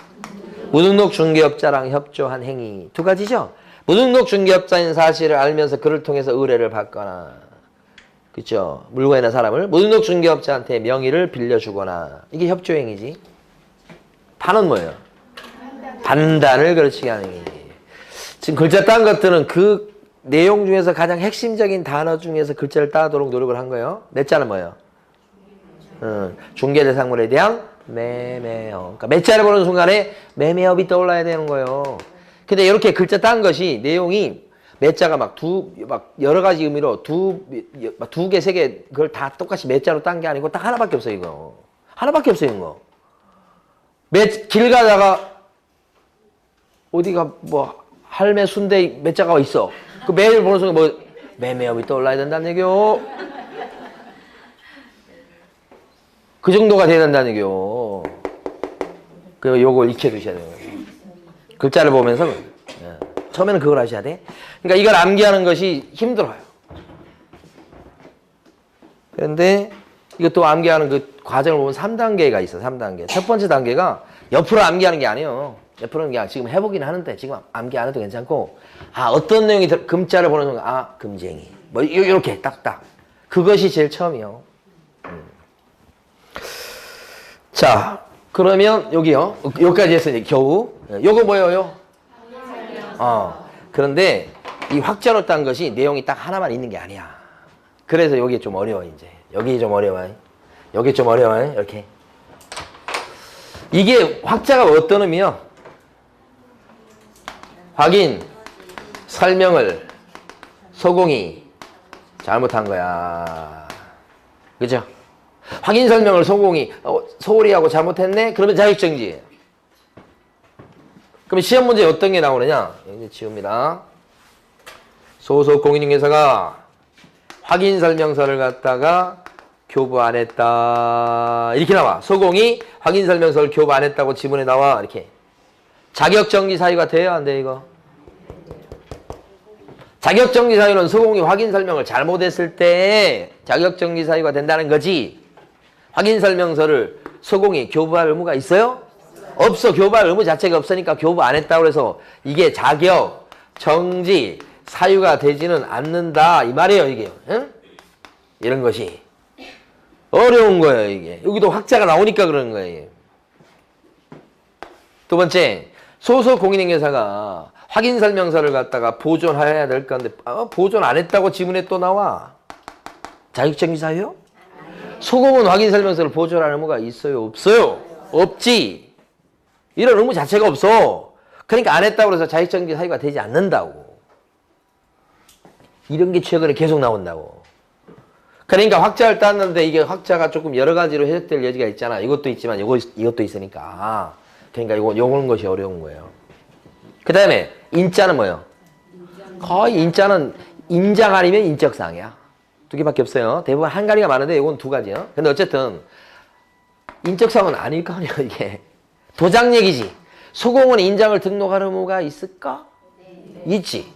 무등록 중개업자랑 협조한 행위. 2가지죠? 무등록 중개업자인 사실을 알면서 그를 통해서 의뢰를 받거나, 그쵸? 물건이나 사람을 무등록 중개업자한테 명의를 빌려주거나, 이게 협조행위지. 판은 뭐예요? 판단을 그르치게 하는 게. 지금 글자 딴 것들은 그 내용 중에서 가장 핵심적인 단어 중에서 글자를 따도록 노력을 한 거예요. 몇 자는 뭐예요? 중개대상물에 대한 매매업. 그러니까 몇 자를 보는 순간에 매매업이 떠올라야 되는 거예요. 근데 이렇게 글자 딴 것이 내용이 몇 자가 막 여러 가지 의미로 두 개, 세 개, 그걸 다 똑같이 몇 자로 딴 게 아니고 딱 하나밖에 없어요, 이거. 하나밖에 없어요, 이거. 길 가다가 어디가 뭐 할매 순대 몇 자가 있어. 그 매일 보는 순간 뭐 매매업이 떠올라야 된다는 얘기요. 그 정도가 돼야 된다는 얘기요. 그 요걸 익혀두셔야 돼요. 글자를 보면서 처음에는 그걸 하셔야 돼. 그러니까 이걸 암기하는 것이 힘들어요. 그런데 이것도 암기하는 그 과정을 보면 3단계가 있어. 3단계. 첫 번째 단계가 옆으로 암기하는 게 아니에요. 옆으로는 그냥 지금 해보긴 하는데 지금 암기 안 해도 괜찮고, 어떤 내용이 금자를 보는 순간 금쟁이 뭐 이렇게 딱딱 그것이 제일 처음이요. 자, 그러면 여기요. 여기까지 했으니 겨우 요거 뭐예요? 그런데 이 확자로 딴 것이 내용이 딱 하나만 있는 게 아니야. 그래서 여기 좀 어려워. 이제 여기 좀 어려워요. 여기 좀 어려워요. 이렇게 이게 확자가 어떤 의미요? 확인, 설명을 소공이 잘못한 거야. 그죠? 확인, 설명을 소공이 소홀히 하고 잘못했네? 그러면 자격정지. 그럼 시험 문제에 어떤 게 나오느냐? 이제 지웁니다. 소속 공인중개사가 확인 설명서를 갖다가 교부 안 했다. 이렇게 나와. 소공이 확인 설명서를 교부 안 했다고 지문에 나와. 이렇게. 자격정지 사유가 돼요? 안 돼, 이거? 자격정지 사유는 소공이 확인 설명을 잘못했을 때 자격정지 사유가 된다는 거지. 확인 설명서를 소공이 교부할 의무가 있어요? 없어. 교부할 의무 자체가 없으니까 교부 안 했다고 해서 이게 자격, 정지, 사유가 되지는 않는다. 이 말이에요, 이게. 응? 이런 것이. 어려운 거예요, 이게. 여기도 확자가 나오니까 그러는 거예요. 두 번째, 소속 공인중개사가 확인 설명서를 갖다가 보존해야 될 건데 보존 안 했다고 지문에 또 나와. 자격정지 사유요? 소공은 확인 설명서를 보존할 의무가 있어요? 없어요? 없지. 이런 의무 자체가 없어. 그러니까 안 했다고 해서 자격정지 사유가 되지 않는다고. 이런 게 최근에 계속 나온다고. 그러니까 확자를 땄는데 이게 확자가 조금 여러 가지로 해석될 여지가 있잖아. 이것도 있지만 이것도 있으니까. 그러니까 요런 것이 어려운 거예요. 그 다음에 인자는 뭐예요? 거의 인자는 인장 아니면 인적사항이야. 두 개밖에 없어요. 대부분 한 가지가 많은데 이건 두 가지요. 근데 어쨌든 인적사항은 아닐 거 아니야, 이게. 도장 얘기지. 소공은 인장을 등록할 의무가 있을까? 있지.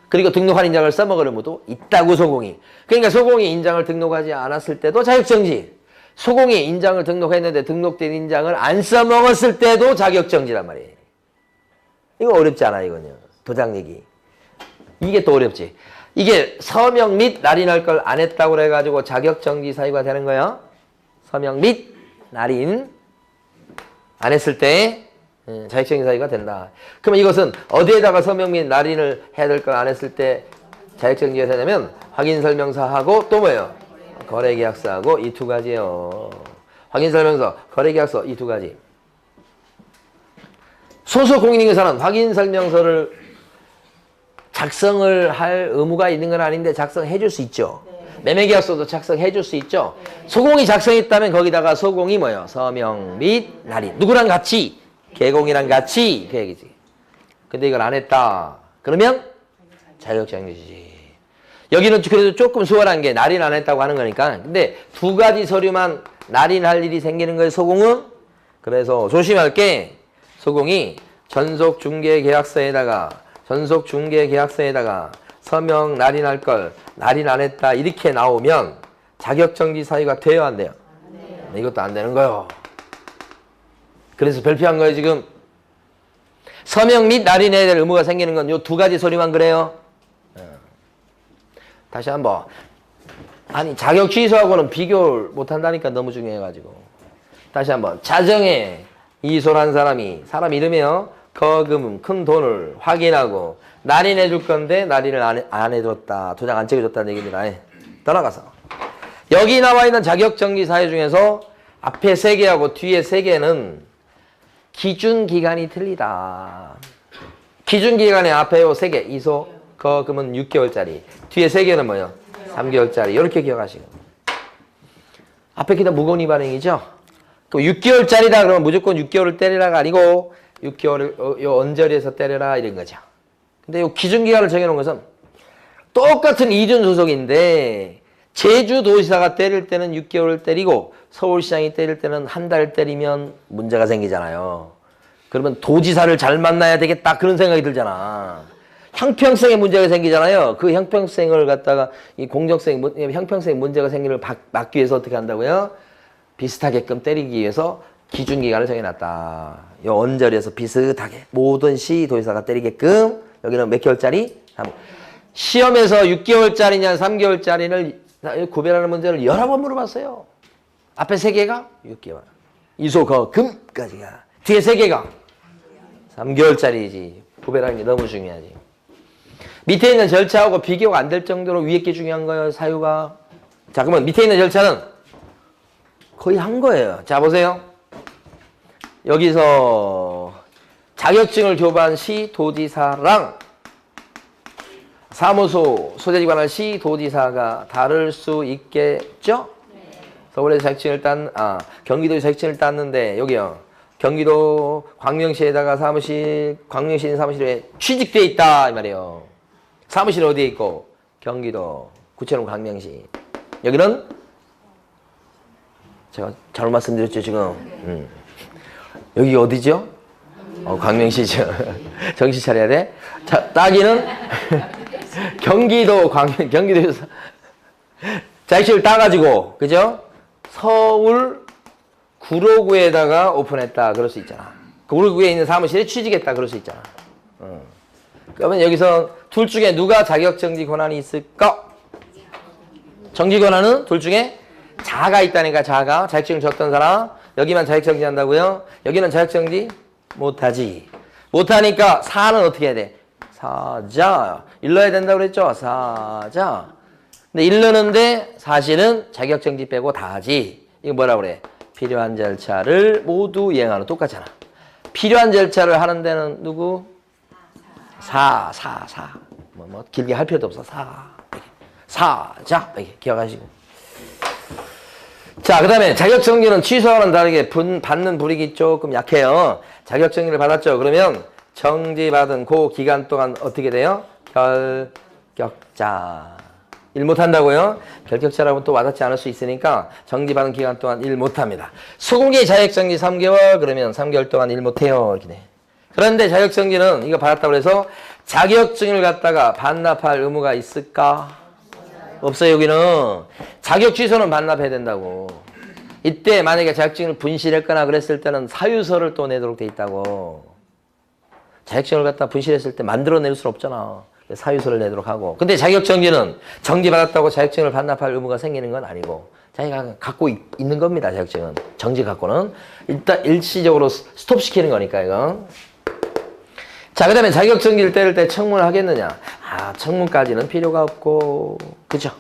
그리고 등록한 인장을 써먹을 의무도 있다고, 소공이. 그러니까 소공이 인장을 등록하지 않았을 때도 자격정지. 소공이 인장을 등록했는데 등록된 인장을 안 써먹었을 때도 자격정지란 말이에요. 이거 어렵지 않아, 이거는. 도장 얘기. 이게 또 어렵지. 이게 서명 및 날인할 걸 안 했다고 그래가지고 자격정지 사유가 되는 거예요. 서명 및 날인 안 했을 때 자격정지 사유가 된다. 그러면 이것은 어디에다가 서명 및 날인을 해야 될 걸 안 했을 때 자격정지가 되냐면 확인설명서하고 또 뭐예요? 거래계약서하고 이 두 가지예요. 확인설명서, 거래계약서 이 두 가지. 소속 공인중개사는 확인설명서를 작성을 할 의무가 있는 건 아닌데 작성해 줄 수 있죠. 매매계약서도 작성해 줄 수 있죠. 소공이 작성했다면 거기다가 소공이 뭐예요? 서명 및 날인. 누구랑 같이? 개공이랑 같이. 그 얘기지. 근데 이걸 안 했다. 그러면 자격정지지. 여기는 그래도 조금 수월한 게 날인 안 했다고 하는 거니까. 근데 두 가지 서류만 날인할 일이 생기는 거예요, 소공은. 그래서 조심할 게 소공이 전속중개계약서에다가 서명 날인할 걸 날인 안 했다 이렇게 나오면 자격정지 사유가 돼요, 안 돼요? 네. 이것도 안 되는 거예요. 그래서 발표한 거예요, 지금. 서명 및 날인해야 될 의무가 생기는 건 요 두 가지 서류만 그래요. 다시 한번. 아니, 자격 취소하고는 비교를 못한다니까, 너무 중요해가지고. 다시 한번. 자정에 이소란 사람 이름이요. 거금 큰 돈을 확인하고 날인해 줄 건데 날인을 안 해줬다. 도장 안 찍어줬다는 얘기입니다. 떠나가서 여기 나와 있는 자격정지 사유 중에서 앞에 3개하고 뒤에 3개는 기준기간이 틀리다. 기준기간에 앞에 요 3개 이소 거금은 6개월짜리 뒤에 3개는 뭐예요? 3개월짜리 이렇게 기억하시고 앞에 기타 무거운 위반행위죠. 그 6개월짜리다 그러면 무조건 6개월을 때리라가 아니고 6개월을 요 언저리에서 때려라 이런 거죠. 근데 요 기준기간을 정해놓은 것은 똑같은 이준 소속인데 제주도지사가 때릴 때는 6개월을 때리고 서울시장이 때릴 때는 한 달 때리면 문제가 생기잖아요. 그러면 도지사를 잘 만나야 되겠다 그런 생각이 들잖아. 형평성에 문제가 생기잖아요. 그 형평성을 갖다가 이 공정성, 형평성에 문제가 생기는 걸 막기 위해서 어떻게 한다고요? 비슷하게끔 때리기 위해서 기준기간을 정해놨다. 이 언저리에서 비슷하게 모든 시도지사가 때리게끔 여기는 몇 개월짜리? 시험에서 6개월짜리냐 3개월짜리를 구별하는 문제를 여러 번 물어봤어요. 앞에 3개가 6개월. 이소거금까지가. 뒤에 3개가 3개월짜리지. 구별하는 게 너무 중요하지. 밑에 있는 절차하고 비교가 안 될 정도로 위에 게 중요한 거예요. 사유가. 자, 그러면 밑에 있는 절차는 거의 한 거예요. 자, 보세요. 여기서 자격증을 교부한 시도지사랑 사무소 소재지관할 시도지사가 다를 수 있겠죠? 서울에서 자격증을 경기도에서 자격증을 땄는데 여기요. 경기도 광명시에다가 광명시 있는 사무실에 취직돼 있다 이 말이에요. 사무실은 어디에 있고? 경기도 구체는 광명시. 여기는 제가 잘못 말씀드렸죠 지금. 여기 어디죠? 광명시죠. 정신 차려야 돼. 자, 따기는 경기도에서 자격증을 따가지고 그죠? 서울 구로구에다가 오픈했다 그럴 수 있잖아. 구로구에 있는 사무실에 취직했다 그럴 수 있잖아. 그러면 여기서 둘 중에 누가 자격정지 권한이 있을까? 정지 권한은 둘 중에 자가 있다니까. 자가 자격증을 줬던 사람 여기만 자격정지 한다고요? 여기는 자격정지 못하지. 못하니까 사는 어떻게 해야 돼? 사자. 일러야 된다고 그랬죠? 사자. 근데 일러는데 사실은 자격정지 빼고 다 하지. 이거 뭐라 그래? 필요한 절차를 모두 이행하는. 똑같잖아. 필요한 절차를 하는 데는 누구? 사. 길게 할 필요도 없어. 사자. 이렇게 기억하시고. 자, 그 다음에 자격정지는 취소와는 다르게 받는 불이익이 조금 약해요. 자격정지를 받았죠. 그러면 정지받은 그 기간 동안 어떻게 돼요? 결격자. 일 못한다고요? 결격자라고 또 와닿지 않을 수 있으니까 정지받은 기간 동안 일 못합니다. 소공개 자격정지 3개월 그러면 3개월 동안 일 못해요. 이렇게 돼. 그런데 자격정지는 이거 받았다고 해서 자격증을 갖다가 반납할 의무가 있을까? 없어요. 여기는 자격 취소는 반납해야 된다고. 이때 만약에 자격증을 분실했거나 그랬을 때는 사유서를 또 내도록 돼 있다고. 자격증을 갖다 분실했을 때 만들어낼 수는 없잖아. 사유서를 내도록 하고. 근데 자격정지는 정지받았다고 자격증을 반납할 의무가 생기는 건 아니고 자기가 갖고 있는 겁니다. 자격증은. 정지 갖고는 일단 일시적으로 스톱시키는 거니까 이거. 자, 그 다음에 자격정지를 때릴 때 청문을 하겠느냐? 청문까지는 필요가 없고, 그죠?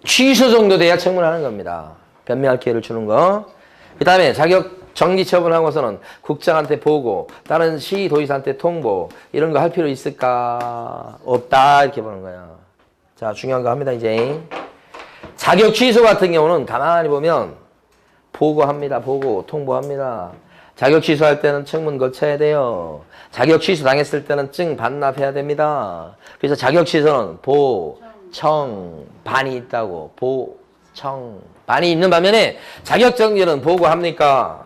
취소 정도 돼야 청문하는 겁니다. 변명할 기회를 주는 거. 그 다음에 자격정지 처분하고서는 국장한테 보고, 다른 시도지사한테 통보, 이런 거 할 필요 있을까? 없다. 이렇게 보는 거야. 자, 중요한 거 합니다, 이제. 자격 취소 같은 경우는 가만히 보면, 보고합니다. 보고, 통보합니다. 자격 취소할 때는 청문 거쳐야 돼요. 자격 취소 당했을 때는 증 반납해야 됩니다. 그래서 자격 취소는 보, 청, 반이 있다고. 보, 청, 반이 있는 반면에 자격 정지는 보고합니까?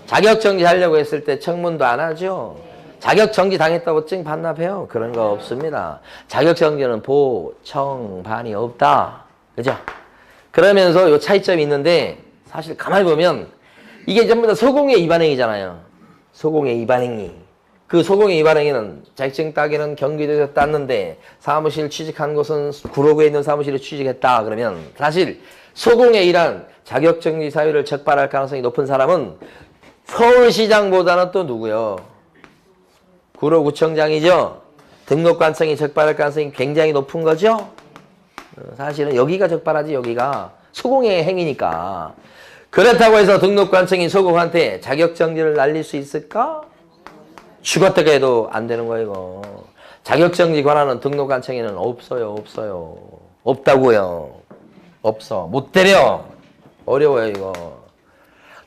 자격 정지 하려고 했을 때 청문도 안 하죠. 자격 정지 당했다고 증 반납해요? 그런 거 없습니다. 자격 정지는 보, 청, 반이 없다. 그죠? 그러면서 요 차이점이 있는데 사실 가만히 보면 이게 전부 다 소공의 위반행위잖아요. 소공의 위반행위. 그 소공의 위반행위는 자격증 따기는 경기도에서 땄는데 사무실 취직한 곳은 구로구에 있는 사무실에 취직했다. 그러면 사실 소공의 일한 자격정지 사유를 적발할 가능성이 높은 사람은 서울시장보다는 또 누구요? 구로구청장이죠. 등록 가능성이 적발할 가능성이 굉장히 높은 거죠. 사실은 여기가 적발하지 여기가 소공의 행위니까. 그렇다고 해서 등록 관청인 소공한테 자격정지를 날릴 수 있을까? 죽었다가 해도 안 되는 거예요 이거. 자격정지 권한은 등록 관청에는 없어요. 없어요. 없다고요. 없어. 못 때려. 어려워요 이거.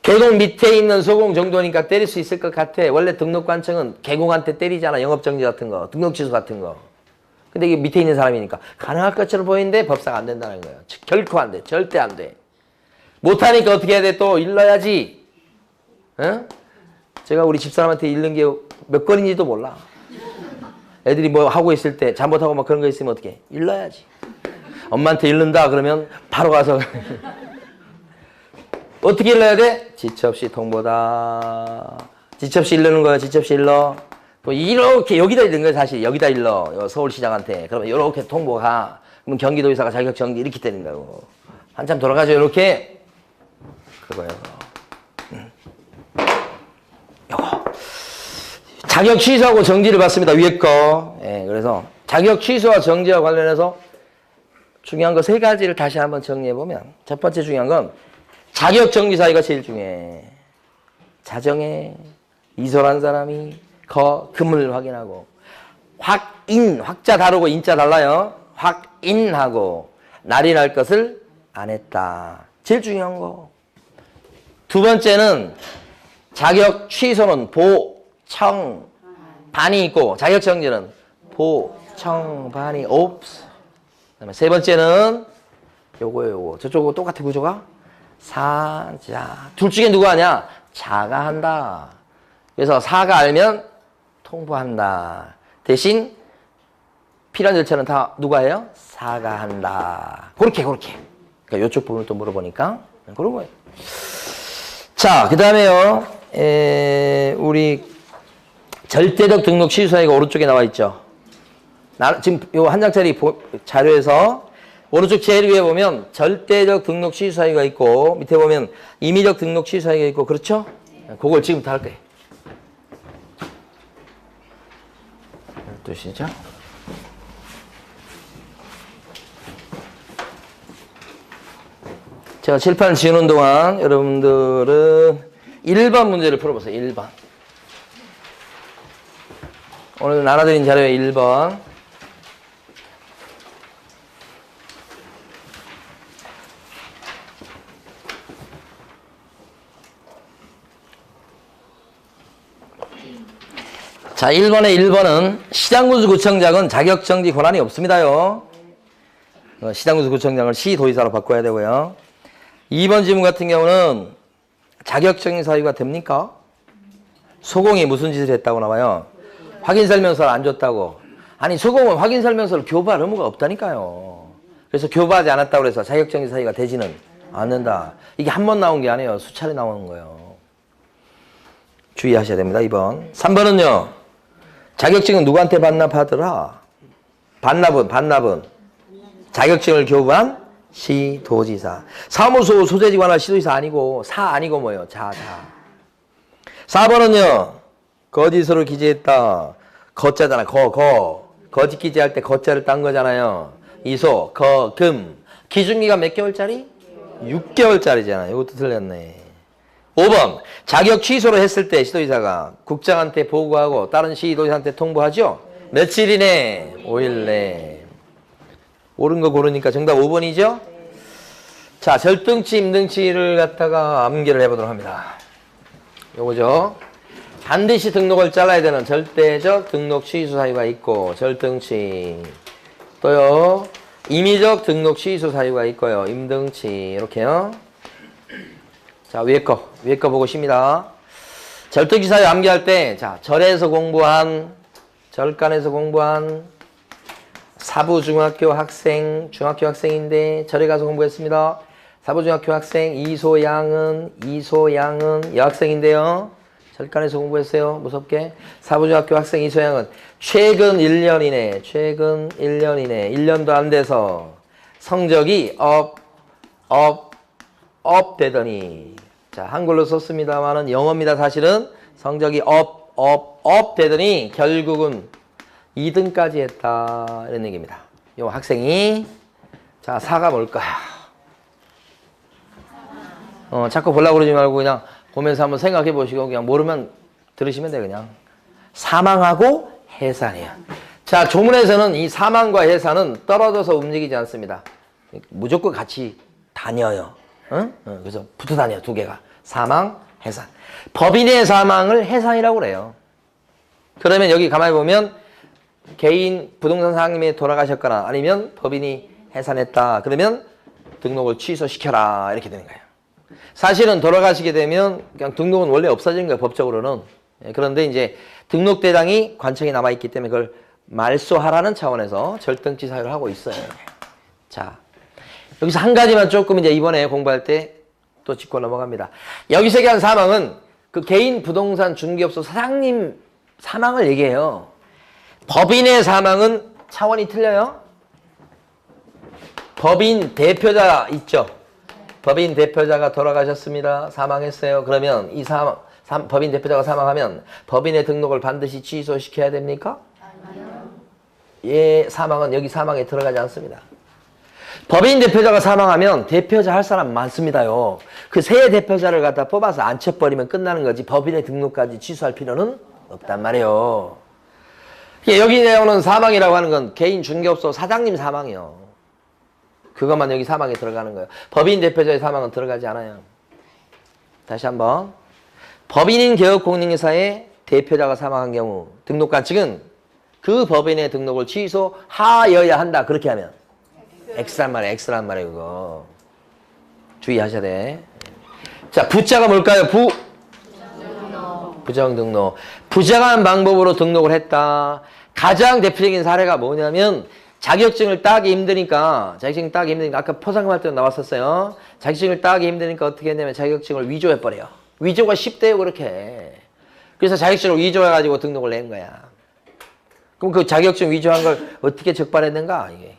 개공 밑에 있는 소공 정도니까 때릴 수 있을 것 같아. 원래 등록관청은 개공한테 때리잖아. 영업정지 같은 거, 등록취소 같은 거. 근데 이게 밑에 있는 사람이니까 가능할 것처럼 보이는데 법사가 안 된다는 거예요. 결코 안 돼. 절대 안 돼. 못하니까 어떻게 해야 돼? 또 일러야지. 어? 제가 우리 집사람한테 일른 게 몇 건인지도 몰라. 애들이 뭐 하고 있을 때 잘못하고 막 그런 거 있으면 어떻게 해? 일러야지. 엄마한테 일른다 그러면 바로 가서 어떻게 일러야 돼? 지체 없이 통보다. 지체 없이 일르는 거야. 지체 없이 일러. 또 이렇게 여기다 일는 거야 사실. 여기다 일러. 서울시장한테. 그러면 이렇게 통보가. 그러면 경기도지사가 자격정지 이렇게 되는 거고. 한참 돌아가죠. 이렇게. 그거예요. 요거. 자격 취소하고 정지를 받습니다. 위에 거. 예, 그래서 자격 취소와 정지와 관련해서 중요한 거 세 가지를 다시 한번 정리해보면 첫 번째 중요한 건 자격정지 사유가 제일 중요해. 자정에 이소란 사람이 금을 확인하고 확자 다르고 인자 달라요. 확인하고 날이 날 것을 안 했다. 제일 중요한 거. 두 번째는 자격 취소는 보청반이 있고 자격정지는 보청반이 없어. 그다음에 세 번째는 요거 저쪽하고 똑같은 구조가 사자. 둘 중에 누가 하냐? 자가 한다. 그래서 사가 알면 통보한다. 대신 필요한 절차는 다 누가 해요? 사가 한다. 그렇게. 그러니까 이쪽 부분을 또 물어보니까 그런 거예요. 자, 그 다음에요. 우리 절대적 등록 취소 사유가 오른쪽에 나와 있죠. 지금 요 한 장짜리 자료에서 오른쪽 제일 위에 보면 절대적 등록 취소 사유가 있고 밑에 보면 임의적 등록 취소 사유가 있고 그렇죠? 그걸 지금부터 할 거예요. 12시죠? 제가 칠판 지우는 동안 여러분들은 1번 문제를 풀어보세요. 1번. 오늘 나눠드린 자료의 1번. 자, 1번은 시장군수구청장은 자격정지 권한이 없습니다요. 시장군수구청장을 시도지사로 바꿔야 되고요. 2번 질문 같은 경우는 자격정지 사유가 됩니까? 소공이 무슨 짓을 했다고 나와요? 확인설명서를 안 줬다고. 아니 소공은 확인설명서를 교부할 의무가 없다니까요. 그래서 교부하지 않았다고 해서 자격정지 사유가 되지는 않는다. 이게 한 번 나온 게 아니에요. 수차례 나오는 거예요. 주의하셔야 됩니다. 2번. 3번은요. 자격증은 누구한테 반납하더라? 반납은 자격증을 교부한 시도지사. 사무소 소재지 관할 시도지사 아니고 아니고 뭐예요? 자. 4번은요. 거짓으로 기재했다. 거자잖아. 거짓 기재할 때 거자를 딴 거잖아요. 이소, 금. 기준기간 몇 개월짜리? 6개월짜리잖아. 이것도 틀렸네. 5번. 자격 취소를 했을 때 시도지사가 국장한테 보고하고 다른 시도지사한테 통보하죠? 며칠 이내? 5일 내. 옳은 거 고르니까 정답 5번이죠? 자, 절등치, 임등치를 갖다가 암기를 해보도록 합니다. 요거죠. 반드시 등록을 잘라야 되는 절대적 등록 취소 사유가 있고, 절등치. 또요, 임의적 등록 취소 사유가 있고요, 임등치. 이렇게요. 자, 위에 거 보고 쉽니다. 절등치 사유 암기할 때, 자, 절간에서 공부한 사부중학교 학생, 중학교 학생인데, 절에 가서 공부했습니다. 사부중학교 학생, 이소양은 여학생인데요. 절간에서 공부했어요. 무섭게. 사부중학교 학생 이소양은 최근 1년 이내, 1년도 안 돼서 성적이 업 되더니. 자, 한글로 썼습니다만은 영어입니다. 사실은 성적이 업 되더니 결국은 2등까지 했다. 이런 얘기입니다. 요 학생이 자, 사가 뭘까요? 자꾸 보려고 그러지 말고 그냥 보면서 한번 생각해 보시고 그냥 모르면 들으시면 돼 그냥. 사망하고 해산이에요. 자, 조문에서는 이 사망과 해산은 떨어져서 움직이지 않습니다. 무조건 같이 다녀요. 응? 그래서 붙어 다녀요. 두 개가. 사망, 해산. 법인의 사망을 해산이라고 그래요. 그러면 여기 가만히 보면 개인 부동산 사장님이 돌아가셨거나 아니면 법인이 해산했다. 그러면 등록을 취소시켜라. 이렇게 되는 거예요. 사실은 돌아가시게 되면 그냥 등록은 원래 없어지는 거예요. 법적으로는. 그런데 이제 등록대장이 관청에 남아있기 때문에 그걸 말소하라는 차원에서 절등치 사유를 하고 있어요. 자, 여기서 한 가지만 조금 이제 이번에 공부할 때 또 짚고 넘어갑니다. 여기서 얘기한 사망은 그 개인 부동산 중개업소 사장님 사망을 얘기해요. 법인의 사망은 차원이 틀려요. 법인 대표자 있죠. 법인 대표자가 돌아가셨습니다. 사망했어요. 그러면 이 법인 대표자가 사망하면 법인의 등록을 반드시 취소시켜야 됩니까? 아니요. 예, 사망은 여기 사망에 들어가지 않습니다. 법인 대표자가 사망하면 대표자 할 사람 많습니다요. 그 새 대표자를 갖다 뽑아서 앉혀버리면 끝나는 거지 법인의 등록까지 취소할 필요는 없단 말이에요. 여기 나오는 사망이라고 하는 건 개인 중개업소 사장님 사망이요. 그것만 여기 사망에 들어가는 거예요. 법인 대표자의 사망은 들어가지 않아요. 다시 한번. 법인인 개업공인회사의 대표자가 사망한 경우 등록관 측은 그 법인의 등록을 취소하여야 한다. 그렇게 하면 X란 말이에요. 그거 주의하셔야 돼. 자, 부자가 뭘까요? 부정등록. 부정한 방법으로 등록을 했다. 가장 대표적인 사례가 뭐냐면 자격증을 따기 힘드니까 아까 포상금할 때 나왔었어요. 자격증을 따기 힘드니까 어떻게 했냐면 자격증을 위조해버려요. 위조가 쉽대요. 그렇게. 그래서 자격증을 위조해가지고 등록을 낸 거야. 그럼 그 자격증 위조한 걸 어떻게 적발했는가? 이게.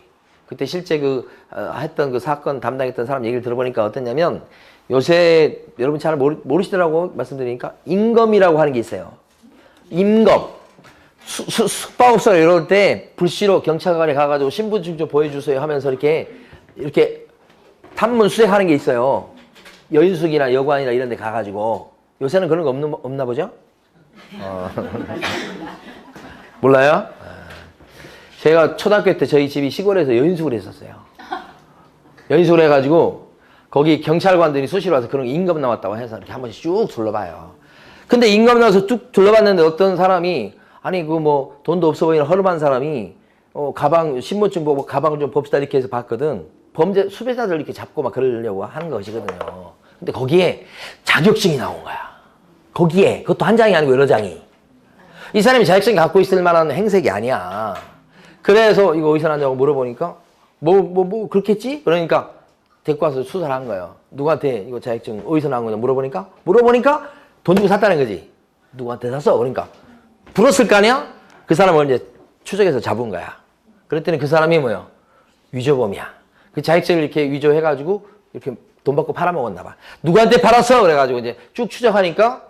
그때 실제 했던 그 사건 담당했던 사람 얘기를 들어보니까 어땠냐면 요새 여러분 잘 모르시더라고 말씀드리니까 임검이라고 하는 게 있어요. 임검. 숙박업소가 이럴 때 불시로 경찰관에 가가지고 신분증 좀 보여주세요 하면서 이렇게 탐문 수색하는 게 있어요. 여인숙이나 여관이나 이런 데 가가지고. 요새는 그런 거 없나 보죠? 몰라요? 제가 초등학교 때 저희 집이 시골에서 여인숙을 했었어요. 여인숙을 해가지고 거기 경찰관들이 수시로 와서 그런 임금 나왔다고 해서 이렇게 한 번씩 쭉 둘러봐요. 근데 임금 나와서 쭉 둘러봤는데 어떤 사람이 아니 돈도 없어 보이는 허름한 사람이 가방 신분증 보고 가방을 좀 봅시다 이렇게 해서 봤거든. 범죄 수배자들 이렇게 잡고 막 그러려고 하는 것이거든요. 근데 거기에 자격증이 나온 거야. 거기에 그것도 한 장이 아니고 여러 장이. 이 사람이 자격증 갖고 있을 만한 행색이 아니야. 그래서 이거 어디서 났냐고 물어보니까 그렇겠지? 그러니까 데리고 와서 수사를 한 거예요. 누구한테 이거 자격증 어디서 나온 거냐 물어보니까 돈 주고 샀다는 거지. 누구한테 샀어? 그러니까 불었을 거 아니야? 그 사람을 이제 추적해서 잡은 거야. 그랬더니 그 사람이 뭐야? 위조범이야. 그 자격증을 이렇게 위조해가지고 이렇게 돈 받고 팔아먹었나 봐. 누구한테 팔았어? 그래가지고 이제 쭉 추적하니까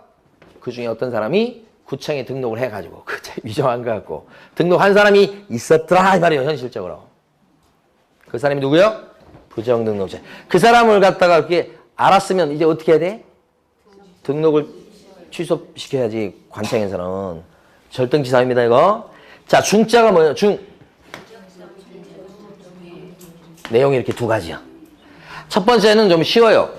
그 중에 어떤 사람이 구청에 등록을 해가지고 그 위조한 거 같고 등록한 사람이 있었더라 이 말이에요. 현실적으로. 그 사람이 누구요? 부정등록자. 그 사람을 갖다가 그렇게 알았으면 이제 어떻게 해야 돼? 등록을 취소시켜야지. 관청에서는. 절등치사입니다 이거. 자, 중자가 뭐예요? 내용이 이렇게 두 가지야. 첫 번째는 좀 쉬워요.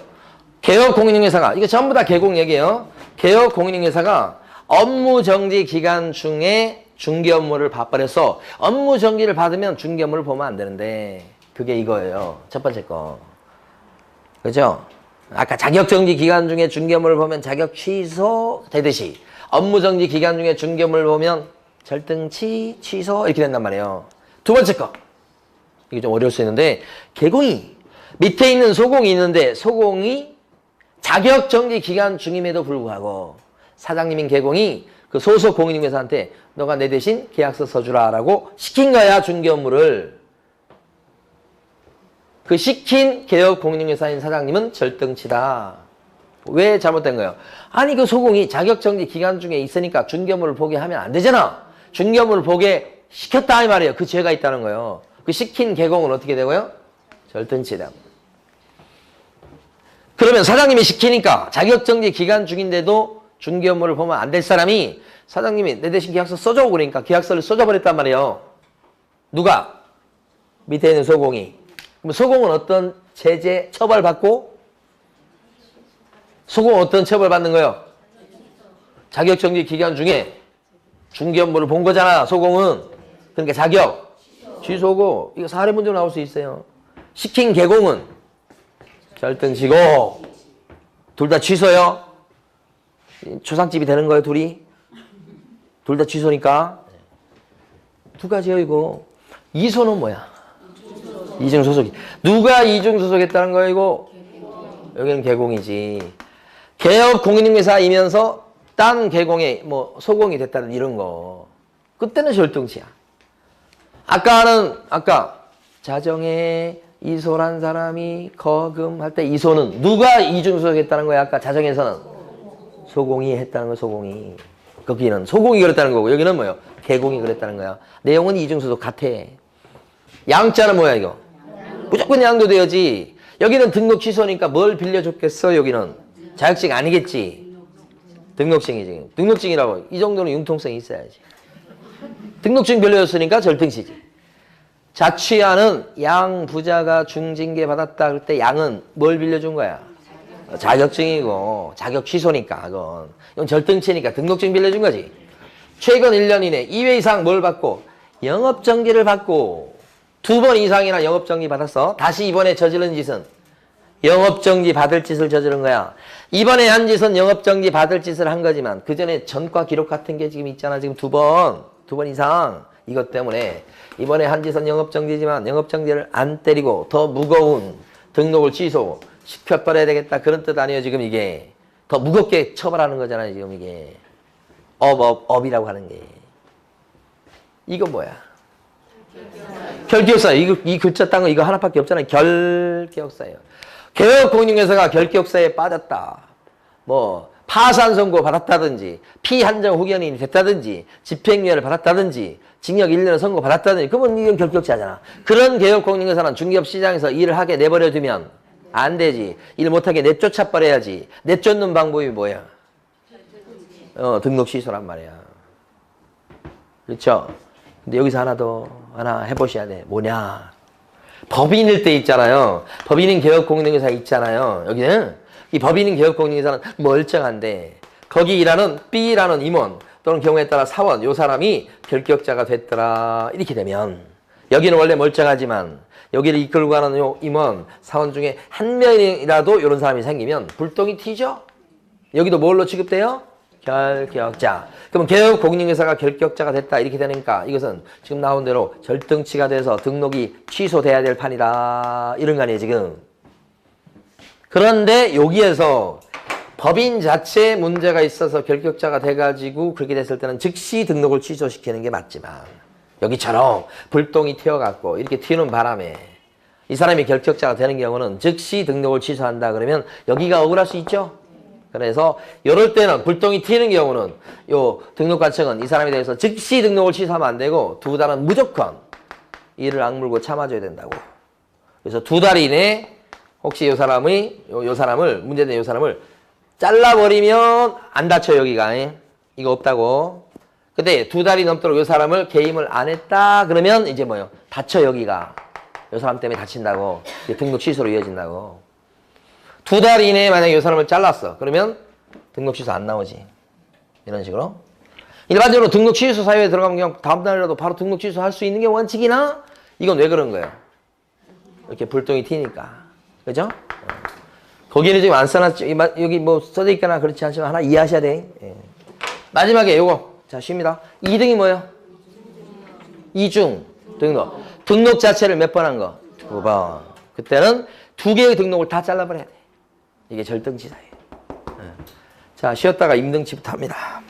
개업공인중개사가 이거 전부 다 개공 얘기예요. 개업공인중개사가 업무 정지 기간 중에 중개 업무를 받아서 업무 정지를 받으면 중개 업무를 보면 안 되는데 그게 이거예요. 첫 번째 거. 그죠? 아까 자격 정지 기간 중에 중개 업무를 보면 자격 취소 되듯이 업무 정지 기간 중에 중개 업무를 보면 절등치 취소 이렇게 된단 말이에요. 두 번째 거. 이게 좀 어려울 수 있는데 개공이 밑에 있는 소공이 있는데 소공이 자격 정지 기간 중임에도 불구하고 사장님인 개공이 그 소속 공인중개사한테 너가 내 대신 계약서 써주라 라고 시킨 거야. 중개 업무를. 그 시킨 개업 공인중개사인 사장님은 절등치다. 왜 잘못된 거예요? 아니 그 소공이 자격정지 기간 중에 있으니까 중개물을 보게 하면 안 되잖아. 중개물을 보게 시켰다 이 말이에요. 그 죄가 있다는 거예요. 그 시킨 개공은 어떻게 되고요? 절등치다. 그러면 사장님이 시키니까 자격정지 기간 중인데도 중개 업무를 보면 안 될 사람이 사장님이 내 대신 계약서 써줘 그러니까 계약서를 써줘버렸단 말이에요. 누가? 밑에 있는 소공이. 그럼 소공은 어떤 제재 처벌받고? 소공은 어떤 처벌받는 거예요? 자격정지 기간 중에 중개 업무를 본 거잖아. 소공은. 그러니까 자격 취소고 이거 사례 문제로 나올 수 있어요. 시킨 개공은 절등치고 둘 다 취소요. 초상집이 되는 거예요, 둘이? 둘 다 취소니까. 두 가지요, 이거. 이소는 뭐야? 이중소속이. 누가 이중소속했다는 거예요, 이거? 여기는 개공이지. 개업 공인중개사이면서 딴 개공에 뭐 소공이 됐다는 이런 거. 그때는 절등치야. 아까 자정에 이소란 사람이 거금할 때 이소는 누가 이중소속했다는 거야? 아까 자정에서는 소공이 했다는 거야. 소공이. 거기는 소공이 그랬다는 거고 여기는 뭐예요? 개공이 그랬다는 거야. 내용은 이중소속 같아. 양자는 뭐야 이거? 무조건 양도 돼야지. 여기는 등록 취소니까 뭘 빌려줬겠어? 여기는 자격증 아니겠지. 등록증이지. 등록증이라고 이 정도는 융통성이 있어야지. 등록증 빌려줬으니까 절등치지. 자취하는 양 부자가 중징계 받았다 그럴 때 양은 뭘 빌려준 거야? 자격증이고 자격 취소니까 이건 절등치니까 등록증 빌려준 거지. 최근 1년 이내 2회 이상 뭘 받고? 영업정지를 받고 2번 이상이나 영업정지 받았어. 다시 이번에 저지른 짓은 영업정지 받을 짓을 저지른 거야. 이번에 한 짓은 영업정지 받을 짓을 한 거지만 그 전에 전과 기록 같은 게 지금 있잖아. 지금 두 번 이상. 이것 때문에 이번에 한 짓은 영업정지지만 영업정지를 안 때리고 더 무거운 등록을 취소 시켜버려야 되겠다. 그런 뜻 아니에요. 지금 이게. 더 무겁게 처벌하는 거잖아요. 지금 이게. 업이라고 하는 게. 이거 뭐야? 결기업사예요. 이 글자 딴 거 이거 하나밖에 없잖아요. 결기업사예요. 개업공인중개사가 결기업사에 빠졌다. 뭐 파산 선고 받았다든지 피한정 후견인이 됐다든지 집행유예를 받았다든지 징역 1년을 선고 받았다든지 그러면 이건 결격자잖아. 그런 개업공인중개사는 중개업 시장에서 일을 하게 내버려두면 안 되지. 일 못하게 내쫓아 버려야지. 내쫓는 방법이 뭐야? 등록 취소란 말이야. 그렇죠? 근데 여기서 하나 해보셔야 돼. 뭐냐? 법인일 때 있잖아요. 법인인 개업공인중개사 있잖아요. 여기는 이 법인인 개업공인중개사는 멀쩡한데 거기 일하는 B라는 임원 또는 경우에 따라 사원 요 사람이 결격자가 됐더라. 이렇게 되면 여기는 원래 멀쩡하지만 여기를 이끌고 가는 요 임원 사원 중에 한 명이라도 이런 사람이 생기면 불똥이 튀죠. 여기도 뭘로 취급돼요? 결격자. 그러면 개업공인중개사가 결격자가 됐다 이렇게 되니까 이것은 지금 나온 대로 절등치가 돼서 등록이 취소돼야 될 판이다 이런 거 아니에요 지금. 그런데 여기에서 법인 자체에 문제가 있어서 결격자가 돼가지고 그렇게 됐을 때는 즉시 등록을 취소시키는 게 맞지만 여기처럼 불똥이 튀어갖고 이렇게 튀는 바람에 이 사람이 결격자가 되는 경우는 즉시 등록을 취소한다 그러면 여기가 억울할 수 있죠. 그래서 이럴 때는 불똥이 튀는 경우는 요 등록관청은 이 사람에 대해서 즉시 등록을 취소하면 안 되고 2달은 무조건 이를 악물고 참아줘야 된다고. 그래서 2달 이내에 혹시 요 사람을 문제된 요 사람을 잘라버리면 안 다쳐 여기가. 이거 없다고. 근데 2달이 넘도록 요 사람을 개임을 안 했다 그러면 이제 뭐요? 다쳐 여기가. 요 사람 때문에 다친다고. 등록 취소로 이어진다고. 2달 이내에 만약에 이 사람을 잘랐어. 그러면 등록 취소 안 나오지. 이런 식으로. 일반적으로 등록 취소 사유에 들어가면 그냥 다음 날이라도 바로 등록 취소할 수 있는 게 원칙이나 이건 왜 그런 거예요? 이렇게 불똥이 튀니까. 그죠? 거기는 지금 안 써놨지. 여기 뭐 써져 있거나 그렇지 않지만 하나 이해하셔야 돼. 예. 마지막에 요거. 자, 쉽니다. 2등이 뭐예요? 이중 등록. 등록 자체를 몇 번 한 거? 2번. 그때는 2개의 등록을 다 잘라버려야 돼. 이게 절등치사예요. 자, 쉬었다가 임등치부터 합니다.